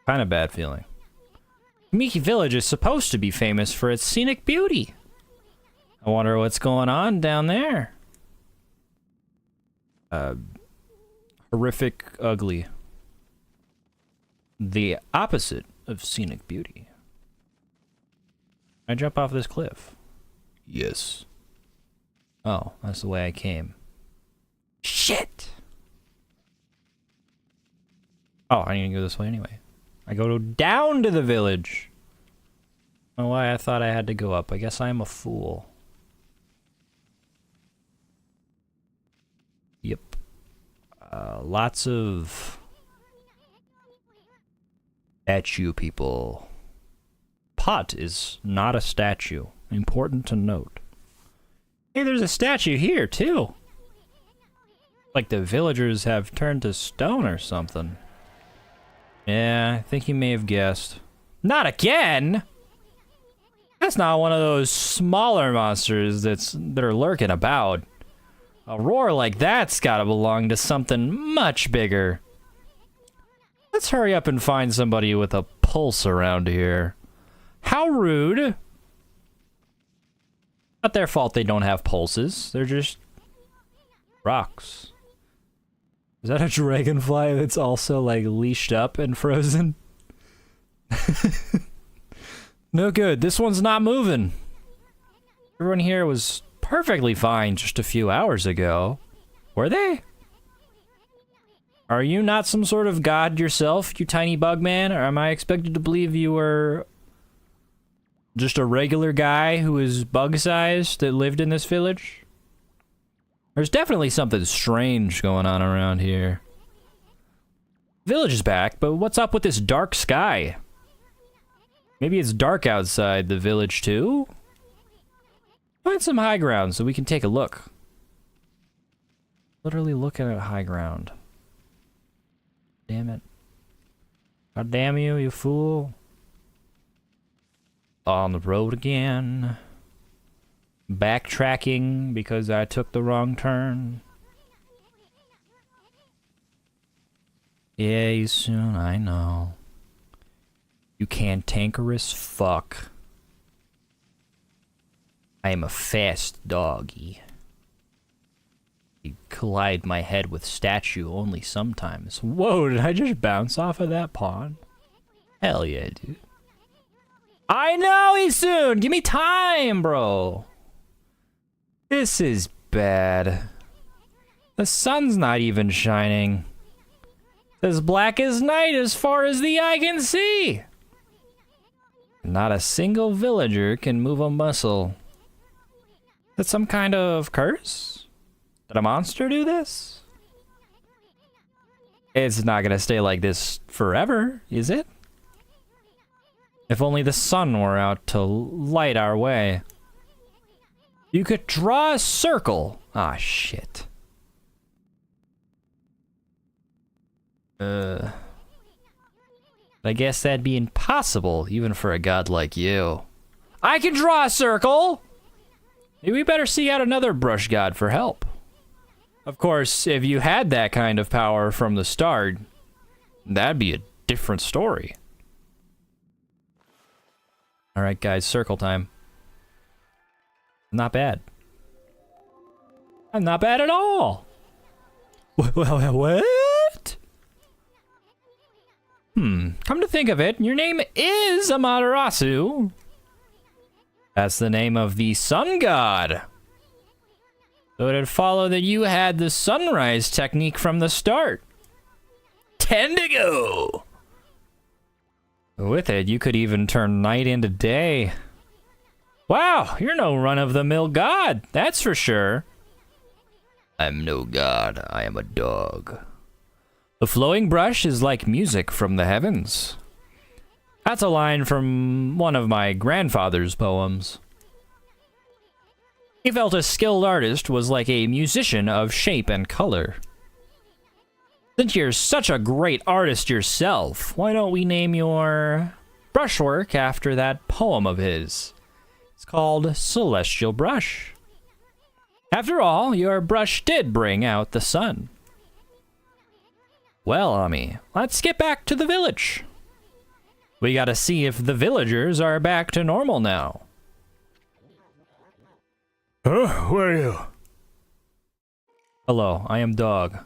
Kind of bad feeling. Miki Village is supposed to be famous for its scenic beauty. I wonder what's going on down there. Horrific, ugly. The opposite of scenic beauty. I jump off this cliff. Yes. Oh, that's the way I came. Shit! Oh, I need to go this way anyway. I go down to the village. I don't know why I thought I had to go up. I guess I'm a fool. Yep. Lots of statue people. Pot is not a statue. Important to note. Hey, there's a statue here, too. Like the villagers have turned to stone or something. Yeah, I think you may have guessed. Not again! That's not one of those smaller monsters that are lurking about. A roar like that's gotta belong to something much bigger. Let's hurry up and find somebody with a pulse around here. How rude! Not their fault they don't have pulses. They're just rocks. Is that a dragonfly that's also, like, leashed up and frozen? No good. This one's not moving. Everyone here was perfectly fine just a few hours ago. Were they? Are you not some sort of god yourself, you tiny bug man? Or am I expected to believe you were just a regular guy who is bug-sized that lived in this village? There's definitely something strange going on around here. Village is back, but what's up with this dark sky? Maybe it's dark outside the village too? Find some high ground so we can take a look. Literally looking at high ground. Damn it. God damn you, you fool. On the road again. Backtracking because I took the wrong turn. Yeah, you soon, I know. You cantankerous fuck. I am a fast doggy. You collide my head with statue only sometimes. Whoa, did I just bounce off of that pond? Hell yeah, dude. I know he's soon! Give me time, bro! This is bad. The sun's not even shining. It's as black as night as far as the eye can see. Not a single villager can move a muscle. Is that some kind of curse? Did a monster do this? It's not gonna stay like this forever, is it? If only the sun were out to light our way. You could draw a circle. Ah, shit. I guess that'd be impossible, even for a god like you. I can draw a circle! Maybe we better seek out another brush god for help. Of course, if you had that kind of power from the start, that'd be a different story. Alright guys, circle time. Not bad. Not bad at all! What? Come to think of it, your name is Amaterasu. That's the name of the sun god. So it'd follow that you had the sunrise technique from the start. 10 to go! With it, you could even turn night into day. Wow, you're no run-of-the-mill god, that's for sure. I'm no god, I am a dog. The flowing brush is like music from the heavens. That's a line from one of my grandfather's poems. He felt a skilled artist was like a musician of shape and color. Since you're such a great artist yourself, why don't we name your brushwork after that poem of his? It's called Celestial Brush. After all, your brush did bring out the sun. Well, Ami, let's get back to the village. We gotta see if the villagers are back to normal now. Huh? Where are you? Hello, I am Dog.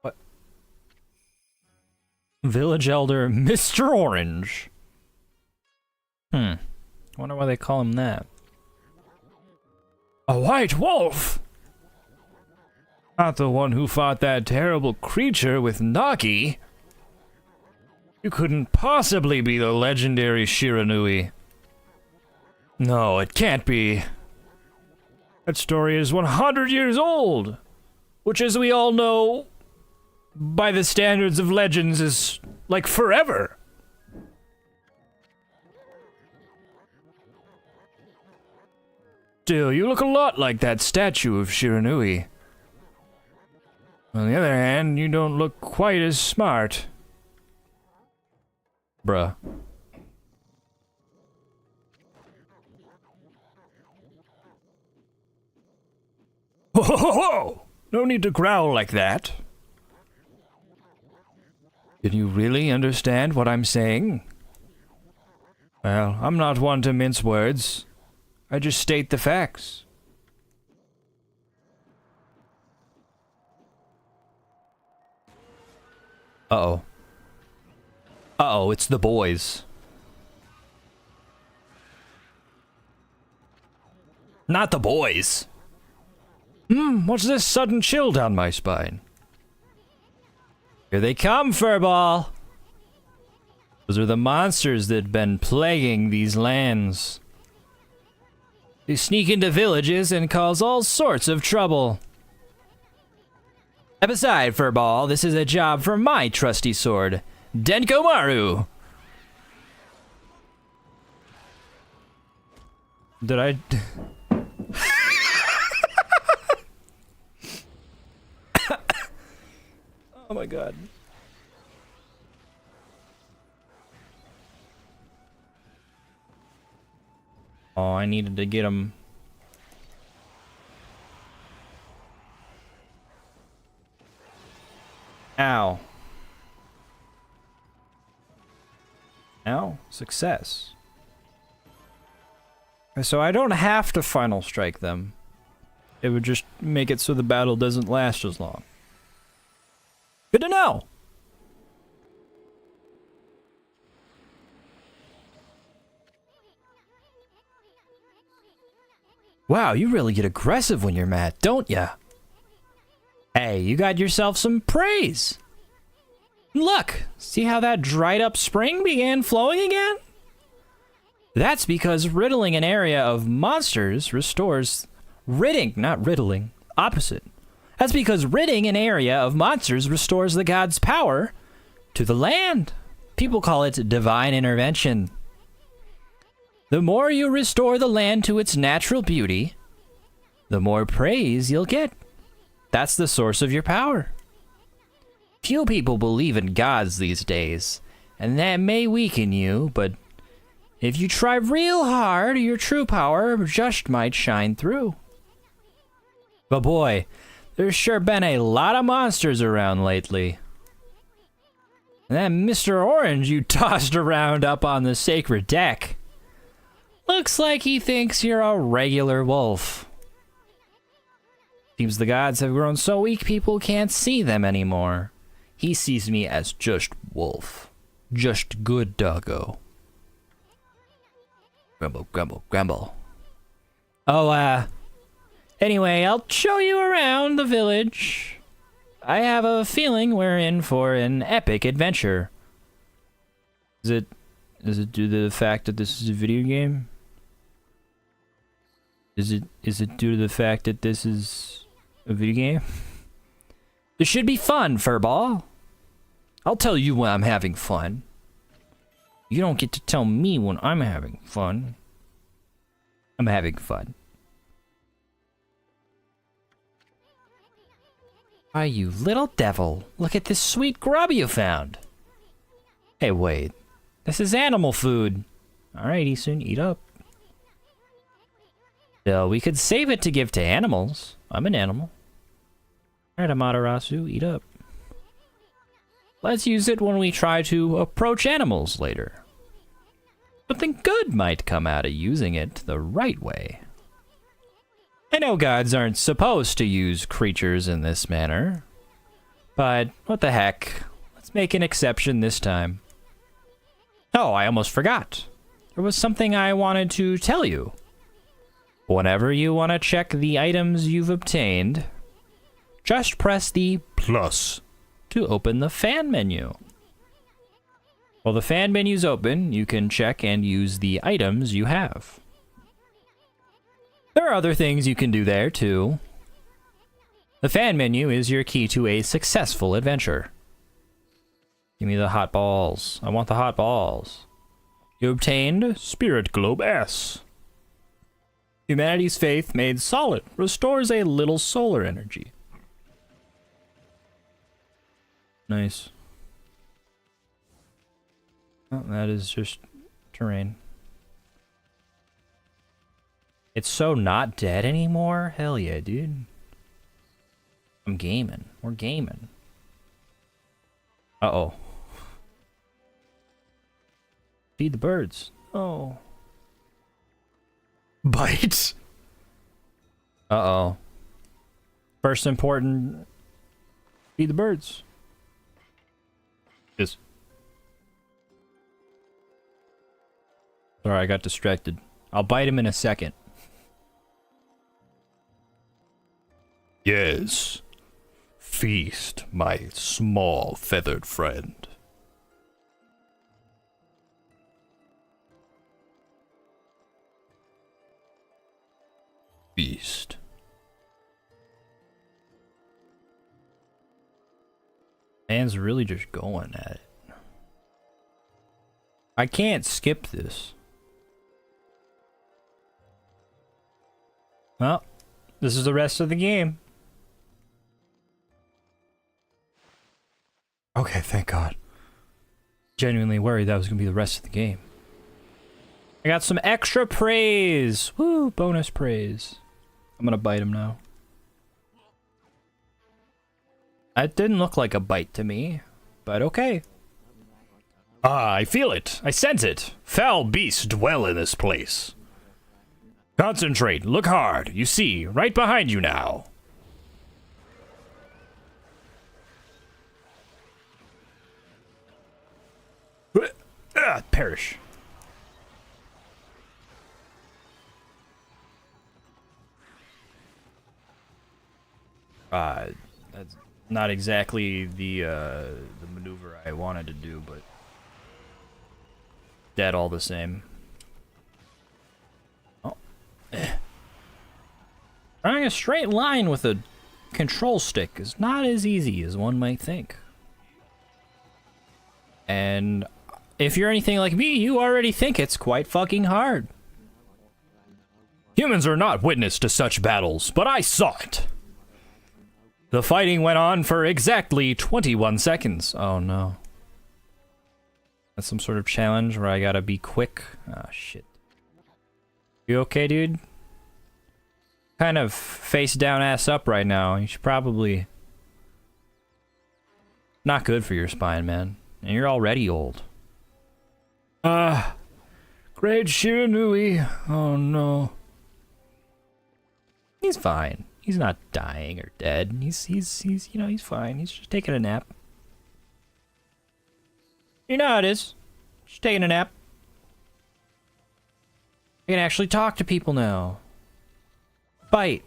What? Village Elder Mr. Orange. Wonder why they call him that. A white wolf? Not the one who fought that terrible creature with Nagi. You couldn't possibly be the legendary Shiranui. No, it can't be. That story is 100 years old, which, as we all know, by the standards of legends, is like forever. Still, you look a lot like that statue of Shiranui. On the other hand, you don't look quite as smart. Bruh. Ho ho ho ho! No need to growl like that. Can you really understand what I'm saying? Well, I'm not one to mince words. I just state the facts. Uh-oh. Uh-oh, it's the boys. Not the boys. What's this sudden chill down my spine? Here they come, Furball. Those are the monsters that been plaguing these lands. They sneak into villages and cause all sorts of trouble. Step aside, Furball. This is a job for my trusty sword, Denkomaru. Did I... Oh my god. Oh, I needed to get him. Ow. Ow. Success. So I don't have to final strike them. It would just make it so the battle doesn't last as long. Good to know! Wow, you really get aggressive when you're mad, don't ya? Hey, you got yourself some praise. Look, see how that dried up spring began flowing again? That's because riddling an area of monsters restores... Ridding, not riddling. Opposite. That's because ridding an area of monsters restores the god's power to the land. People call it divine intervention. The more you restore the land to its natural beauty, the more praise you'll get. That's the source of your power. Few people believe in gods these days, and that may weaken you, but if you try real hard, your true power just might shine through. But boy, there's sure been a lot of monsters around lately. And that Mr. Orange you tossed around up on the sacred deck looks like he thinks you're a regular wolf. Seems the gods have grown so weak people can't see them anymore. He sees me as just wolf. Just good doggo. Grumble, grumble, grumble. Oh, anyway, I'll show you around the village. I have a feeling we're in for an epic adventure. Is it due to the fact that this is a video game? Is it due to the fact that this is a video game? This should be fun, Furball. I'll tell you when I'm having fun. You don't get to tell me when I'm having fun. I'm having fun. Why, you little devil. Look at this sweet grub you found. Hey, wait. This is animal food. Alright, Eason, eat up. We could save it to give to animals. I'm an animal. Alright, Amaterasu, eat up. Let's use it when we try to approach animals later. Something good might come out of using it the right way. I know gods aren't supposed to use creatures in this manner, but what the heck? Let's make an exception this time. Oh, I almost forgot. There was something I wanted to tell you. Whenever you want to check the items you've obtained, just press the plus to open the fan menu. While the fan menu's open, you can check and use the items you have. There are other things you can do there, too. The fan menu is your key to a successful adventure. Give me the hot balls. I want the hot balls. You obtained Spirit Globe S. Humanity's faith made solid restores a little solar energy. Nice. Oh, that is just terrain. It's so not dead anymore? Hell yeah, dude. I'm gaming. We're gaming. Uh-oh. Feed the birds. Oh. Bite. Uh-oh. First important... Feed the birds. Yes. Sorry, I got distracted. I'll bite him in a second. Yes. Feast, my small feathered friend. Feast. Man's really just going at it. I can't skip this. Well, this is the rest of the game. Okay, thank God. Genuinely worried that was going to be the rest of the game. I got some extra praise. Woo, bonus praise. I'm going to bite him now. That didn't look like a bite to me, but okay. Ah, I feel it. I sense it. Foul beasts dwell in this place. Concentrate. Look hard. You see, right behind you now. Perish. That's not exactly the maneuver I wanted to do, but dead all the same. Oh. Drawing a straight line with a control stick is not as easy as one might think. And if you're anything like me, you already think it's quite fucking hard. Humans are not witness to such battles, but I saw it. The fighting went on for exactly 21 seconds. Oh no. That's some sort of challenge where I gotta be quick. Ah, shit. You okay, dude? Kind of face down, ass up right now. You should probably... Not good for your spine, man. And you're already old. Great Shiranui. Oh no. He's fine. He's not dying or dead. He's you know, he's fine. He's just taking a nap. You know how it is. Just taking a nap. I can actually talk to people now. Bite.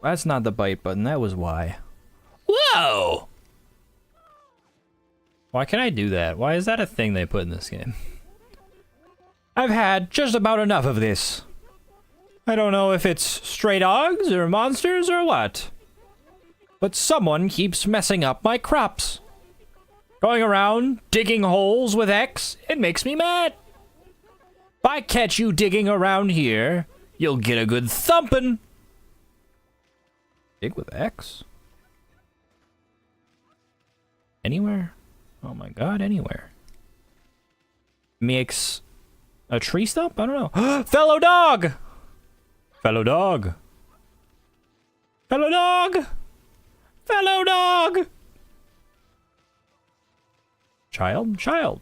That's not the bite button. That was why. Whoa! Why can I do that? Why is that a thing they put in this game? I've had just about enough of this. I don't know if it's stray dogs or monsters or what. But someone keeps messing up my crops. Going around digging holes with X, it makes me mad. If I catch you digging around here, you'll get a good thumping. Dig with X? Anywhere? Oh my god, anywhere. Makes a tree stump? I don't know. Fellow dog! Fellow dog. Fellow dog. Fellow dog. Child.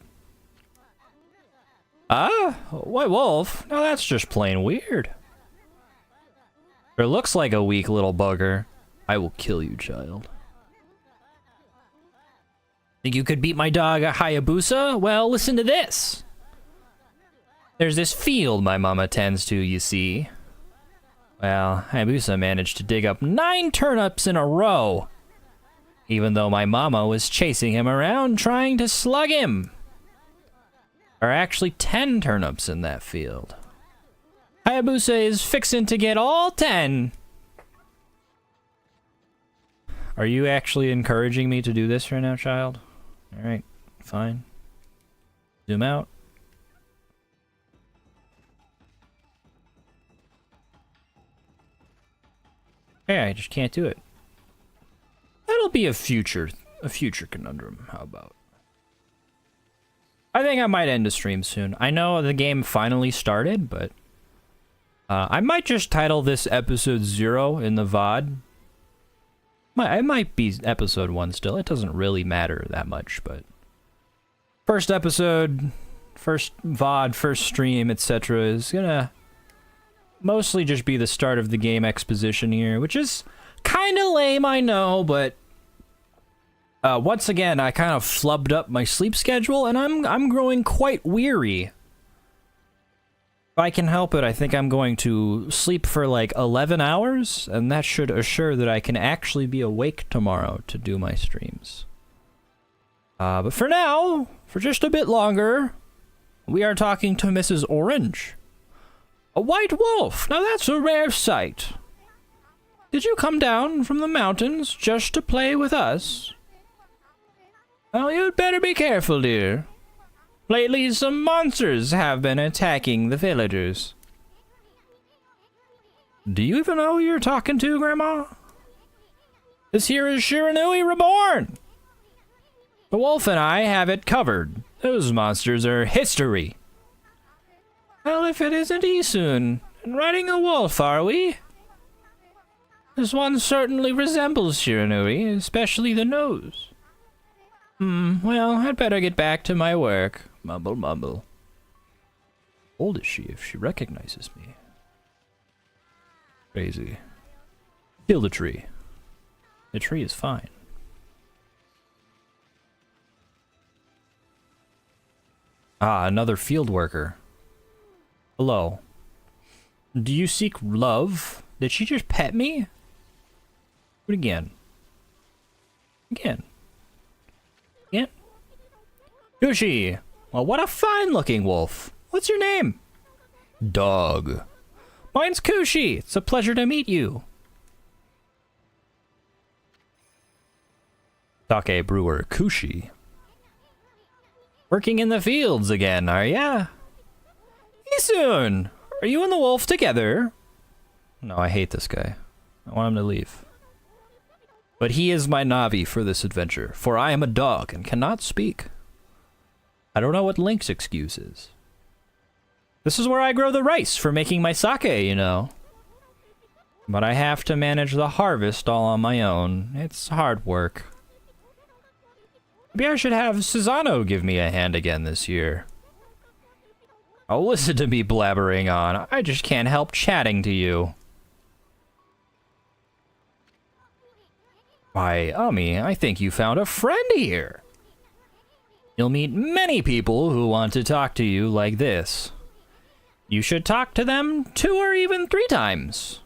Ah, white wolf? Now that's just plain weird. It looks like a weak little bugger. I will kill you, child. Think you could beat my dog Hayabusa? Well, listen to this. There's this field my mama tends to, you see. Well, Hayabusa managed to dig up 9 turnips in a row, even though my mama was chasing him around trying to slug him. There are actually 10 turnips in that field. Hayabusa is fixin' to get all 10. Are you actually encouraging me to do this right now, child? Alright, fine. Zoom out. Yeah, I just can't do it. That'll be a future conundrum. How about? I think I might end the stream soon. I know the game finally started, but I might just title this episode 0 in the VOD. It might be episode 1 still. It doesn't really matter that much, but first episode, first VOD, first stream, etc. is gonna mostly just be the start of the game exposition here, which is kind of lame, I know, but once again, I kind of flubbed up my sleep schedule, and I'm growing quite weary. If I can help it, I think I'm going to sleep for like 11 hours, and that should assure that I can actually be awake tomorrow to do my streams. But for now, for just a bit longer, we are talking to Mrs. Orange. A white wolf! Now that's a rare sight. Did you come down from the mountains just to play with us? Well, you'd better be careful, dear. Lately, some monsters have been attacking the villagers. Do you even know who you're talking to, Grandma? This here is Shiranui Reborn! The wolf and I have it covered. Those monsters are history. Well, if it isn't Isun, and riding a wolf, are we? This one certainly resembles Shiranui, especially the nose. Well, I'd better get back to my work. Mumble, mumble. How old is she if she recognizes me? Crazy. Kill the tree. The tree is fine. Ah, another field worker. Hello. Do you seek love? Did she just pet me? Do it again. Again. Kushi! Well, what a fine-looking wolf. What's your name? Dog. Mine's Kushi. It's a pleasure to meet you. Sake brewer Kushi. Working in the fields again, are ya? Isun! Are you and the wolf together? No, I hate this guy. I want him to leave. But he is my Navi for this adventure, for I am a dog and cannot speak. I don't know what Link's excuse is. This is where I grow the rice for making my sake, you know. But I have to manage the harvest all on my own. It's hard work. Maybe I should have Susano give me a hand again this year. Oh, listen to me blabbering on. I just can't help chatting to you. Why, Ami, I think you found a friend here. You'll meet many people who want to talk to you like this. You should talk to them 2 or even 3 times.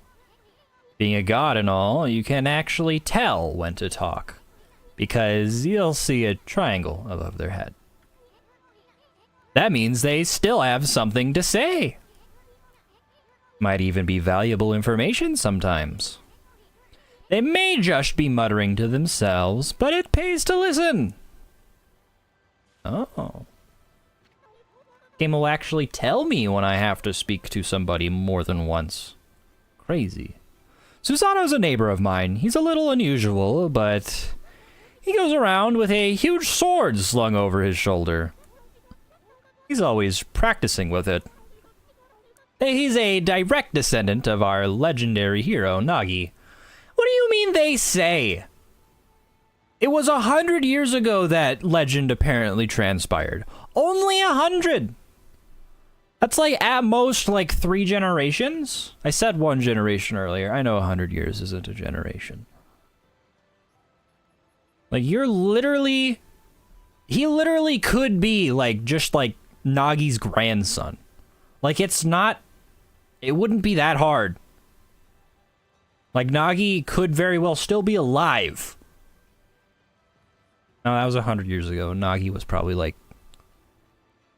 Being a god and all, you can actually tell when to talk, because you'll see a triangle above their head. That means they still have something to say. Might even be valuable information sometimes. They may just be muttering to themselves, but it pays to listen. Oh. Game will actually tell me when I have to speak to somebody more than once. Crazy. Susano's a neighbor of mine. He's a little unusual, but he goes around with a huge sword slung over his shoulder. He's always practicing with it. He's a direct descendant of our legendary hero, Nagi. What do you mean they say? It was 100 years ago that legend apparently transpired. Only 100! That's like, at most, like 3 generations? I said 1 generation earlier. I know 100 years isn't a generation. Like, you're literally... He literally could be, like, just, like, Nagi's grandson. Like, it's not... It wouldn't be that hard. Like, Nagi could very well still be alive. No, that was 100 years ago. Nagi was probably, like,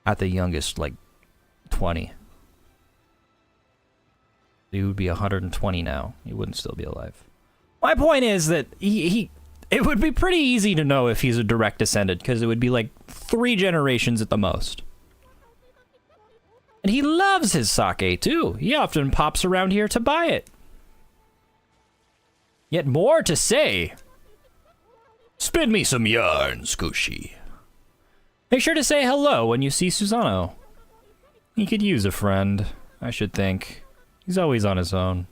at the youngest, like, 20. He would be 120 now. He wouldn't still be alive. My point is that it would be pretty easy to know if he's a direct descendant, because it would be like 3 generations at the most. And he loves his sake, too. He often pops around here to buy it. Yet more to say. Spin me some yarn, Squishy. Make sure to say hello when you see Susano. He could use a friend, I should think. He's always on his own.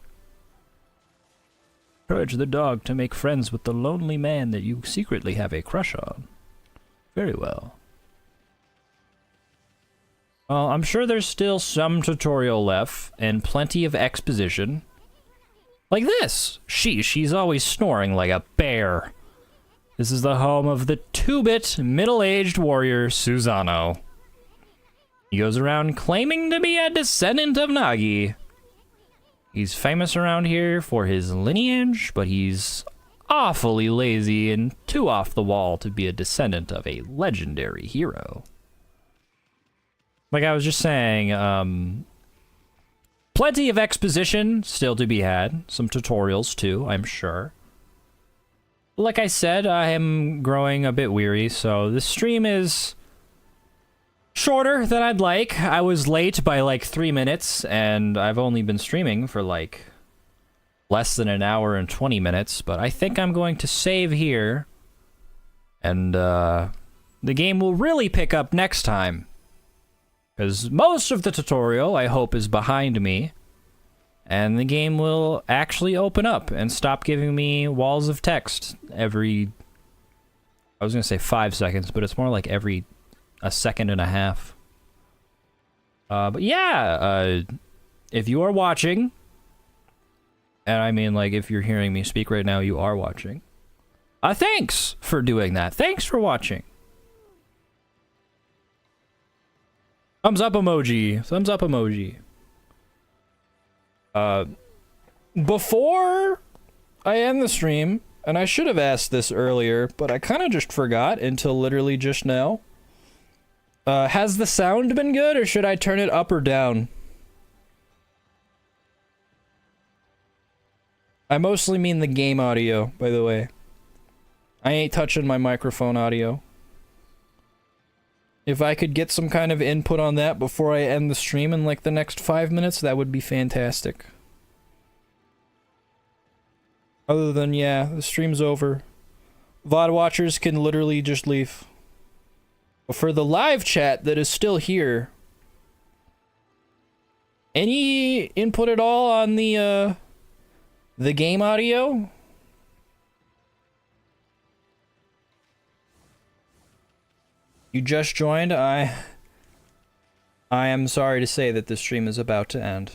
Encourage the dog to make friends with the lonely man that you secretly have a crush on. Very well. Well, I'm sure there's still some tutorial left, and plenty of exposition. Like this! She's always snoring like a bear. This is the home of the 2-bit middle-aged warrior, Susano. He goes around claiming to be a descendant of Nagi. He's famous around here for his lineage, but he's awfully lazy and too off the wall to be a descendant of a legendary hero. Like I was just saying, plenty of exposition still to be had. Some tutorials too, I'm sure. Like I said, I am growing a bit weary, so this stream is shorter than I'd like. I was late by like 3 minutes, and I've only been streaming for like less than an hour and 20 minutes, but I think I'm going to save here, and the game will really pick up next time. Because most of the tutorial, I hope, is behind me, and the game will actually open up and stop giving me walls of text every... I was going to say 5 seconds, but it's more like every a second and a half. But yeah, if you are watching, and I mean, like, if you're hearing me speak right now, you are watching. Thanks for doing that. Thanks for watching. Thumbs up emoji. Thumbs up emoji. Before I end the stream, and I should have asked this earlier, but I kind of just forgot until literally just now. Has the sound been good, or should I turn it up or down? I mostly mean the game audio, by the way. I ain't touching my microphone audio. If I could get some kind of input on that before I end the stream in like the next 5 minutes, that would be fantastic. Other than, yeah, the stream's over. VOD watchers can literally just leave. But for the live chat that is still here, any input at all on the game audio? You just joined? I am sorry to say that this stream is about to end.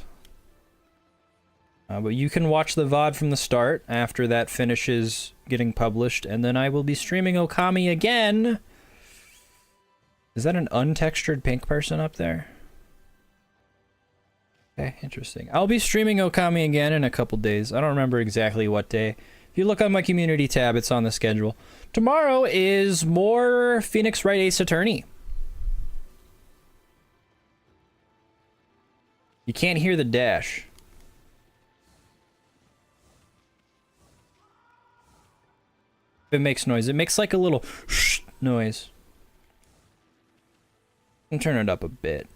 But you can watch the VOD from the start after that finishes getting published, and then I will be streaming Okami again. Is that an untextured pink person up there? Okay, interesting. I'll be streaming Okami again in a couple days. I don't remember exactly what day. If you look on my community tab, it's on the schedule. Tomorrow is more Phoenix Wright Ace Attorney. You can't hear the dash. It makes noise. It makes like a little noise. And turn it up a bit.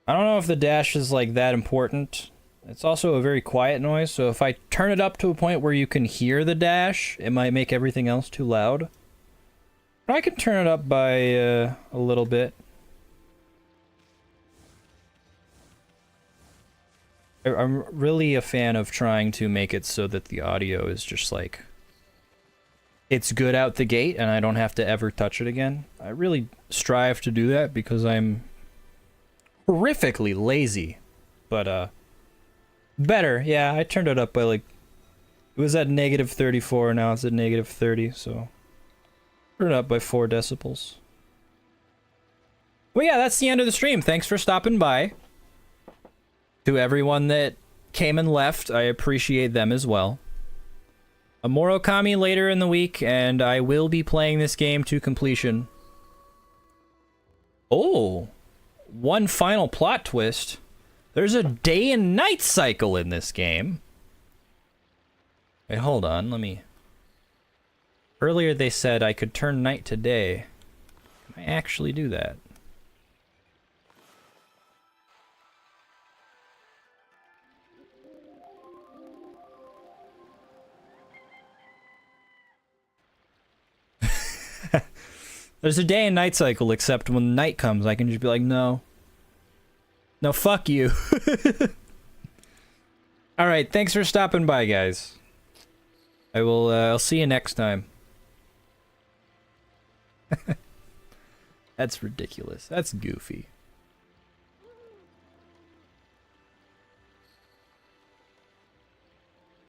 I don't know if the dash is like that important. It's also a very quiet noise, so if I turn it up to a point where you can hear the dash, it might make everything else too loud. But I can turn it up by a little bit. I'm really a fan of trying to make it so that the audio is just like, it's good out the gate and I don't have to ever touch it again. I really strive to do that because I'm horrifically lazy. But, better. Yeah, I turned it up by like, it was at negative 34, now it's at negative 30, so turn it up by 4 decibels. Well, yeah, that's the end of the stream. Thanks for stopping by. To everyone that came and left, I appreciate them as well. More Okami later in the week, and I will be playing this game to completion. Oh, one final plot twist. There's a day and night cycle in this game. Wait, hold on, let me... Earlier they said I could turn night to day. Can I actually do that? There's a day and night cycle, except when night comes, I can just be like, no. No, fuck you. Alright, thanks for stopping by, guys. I'll see you next time. That's ridiculous. That's goofy.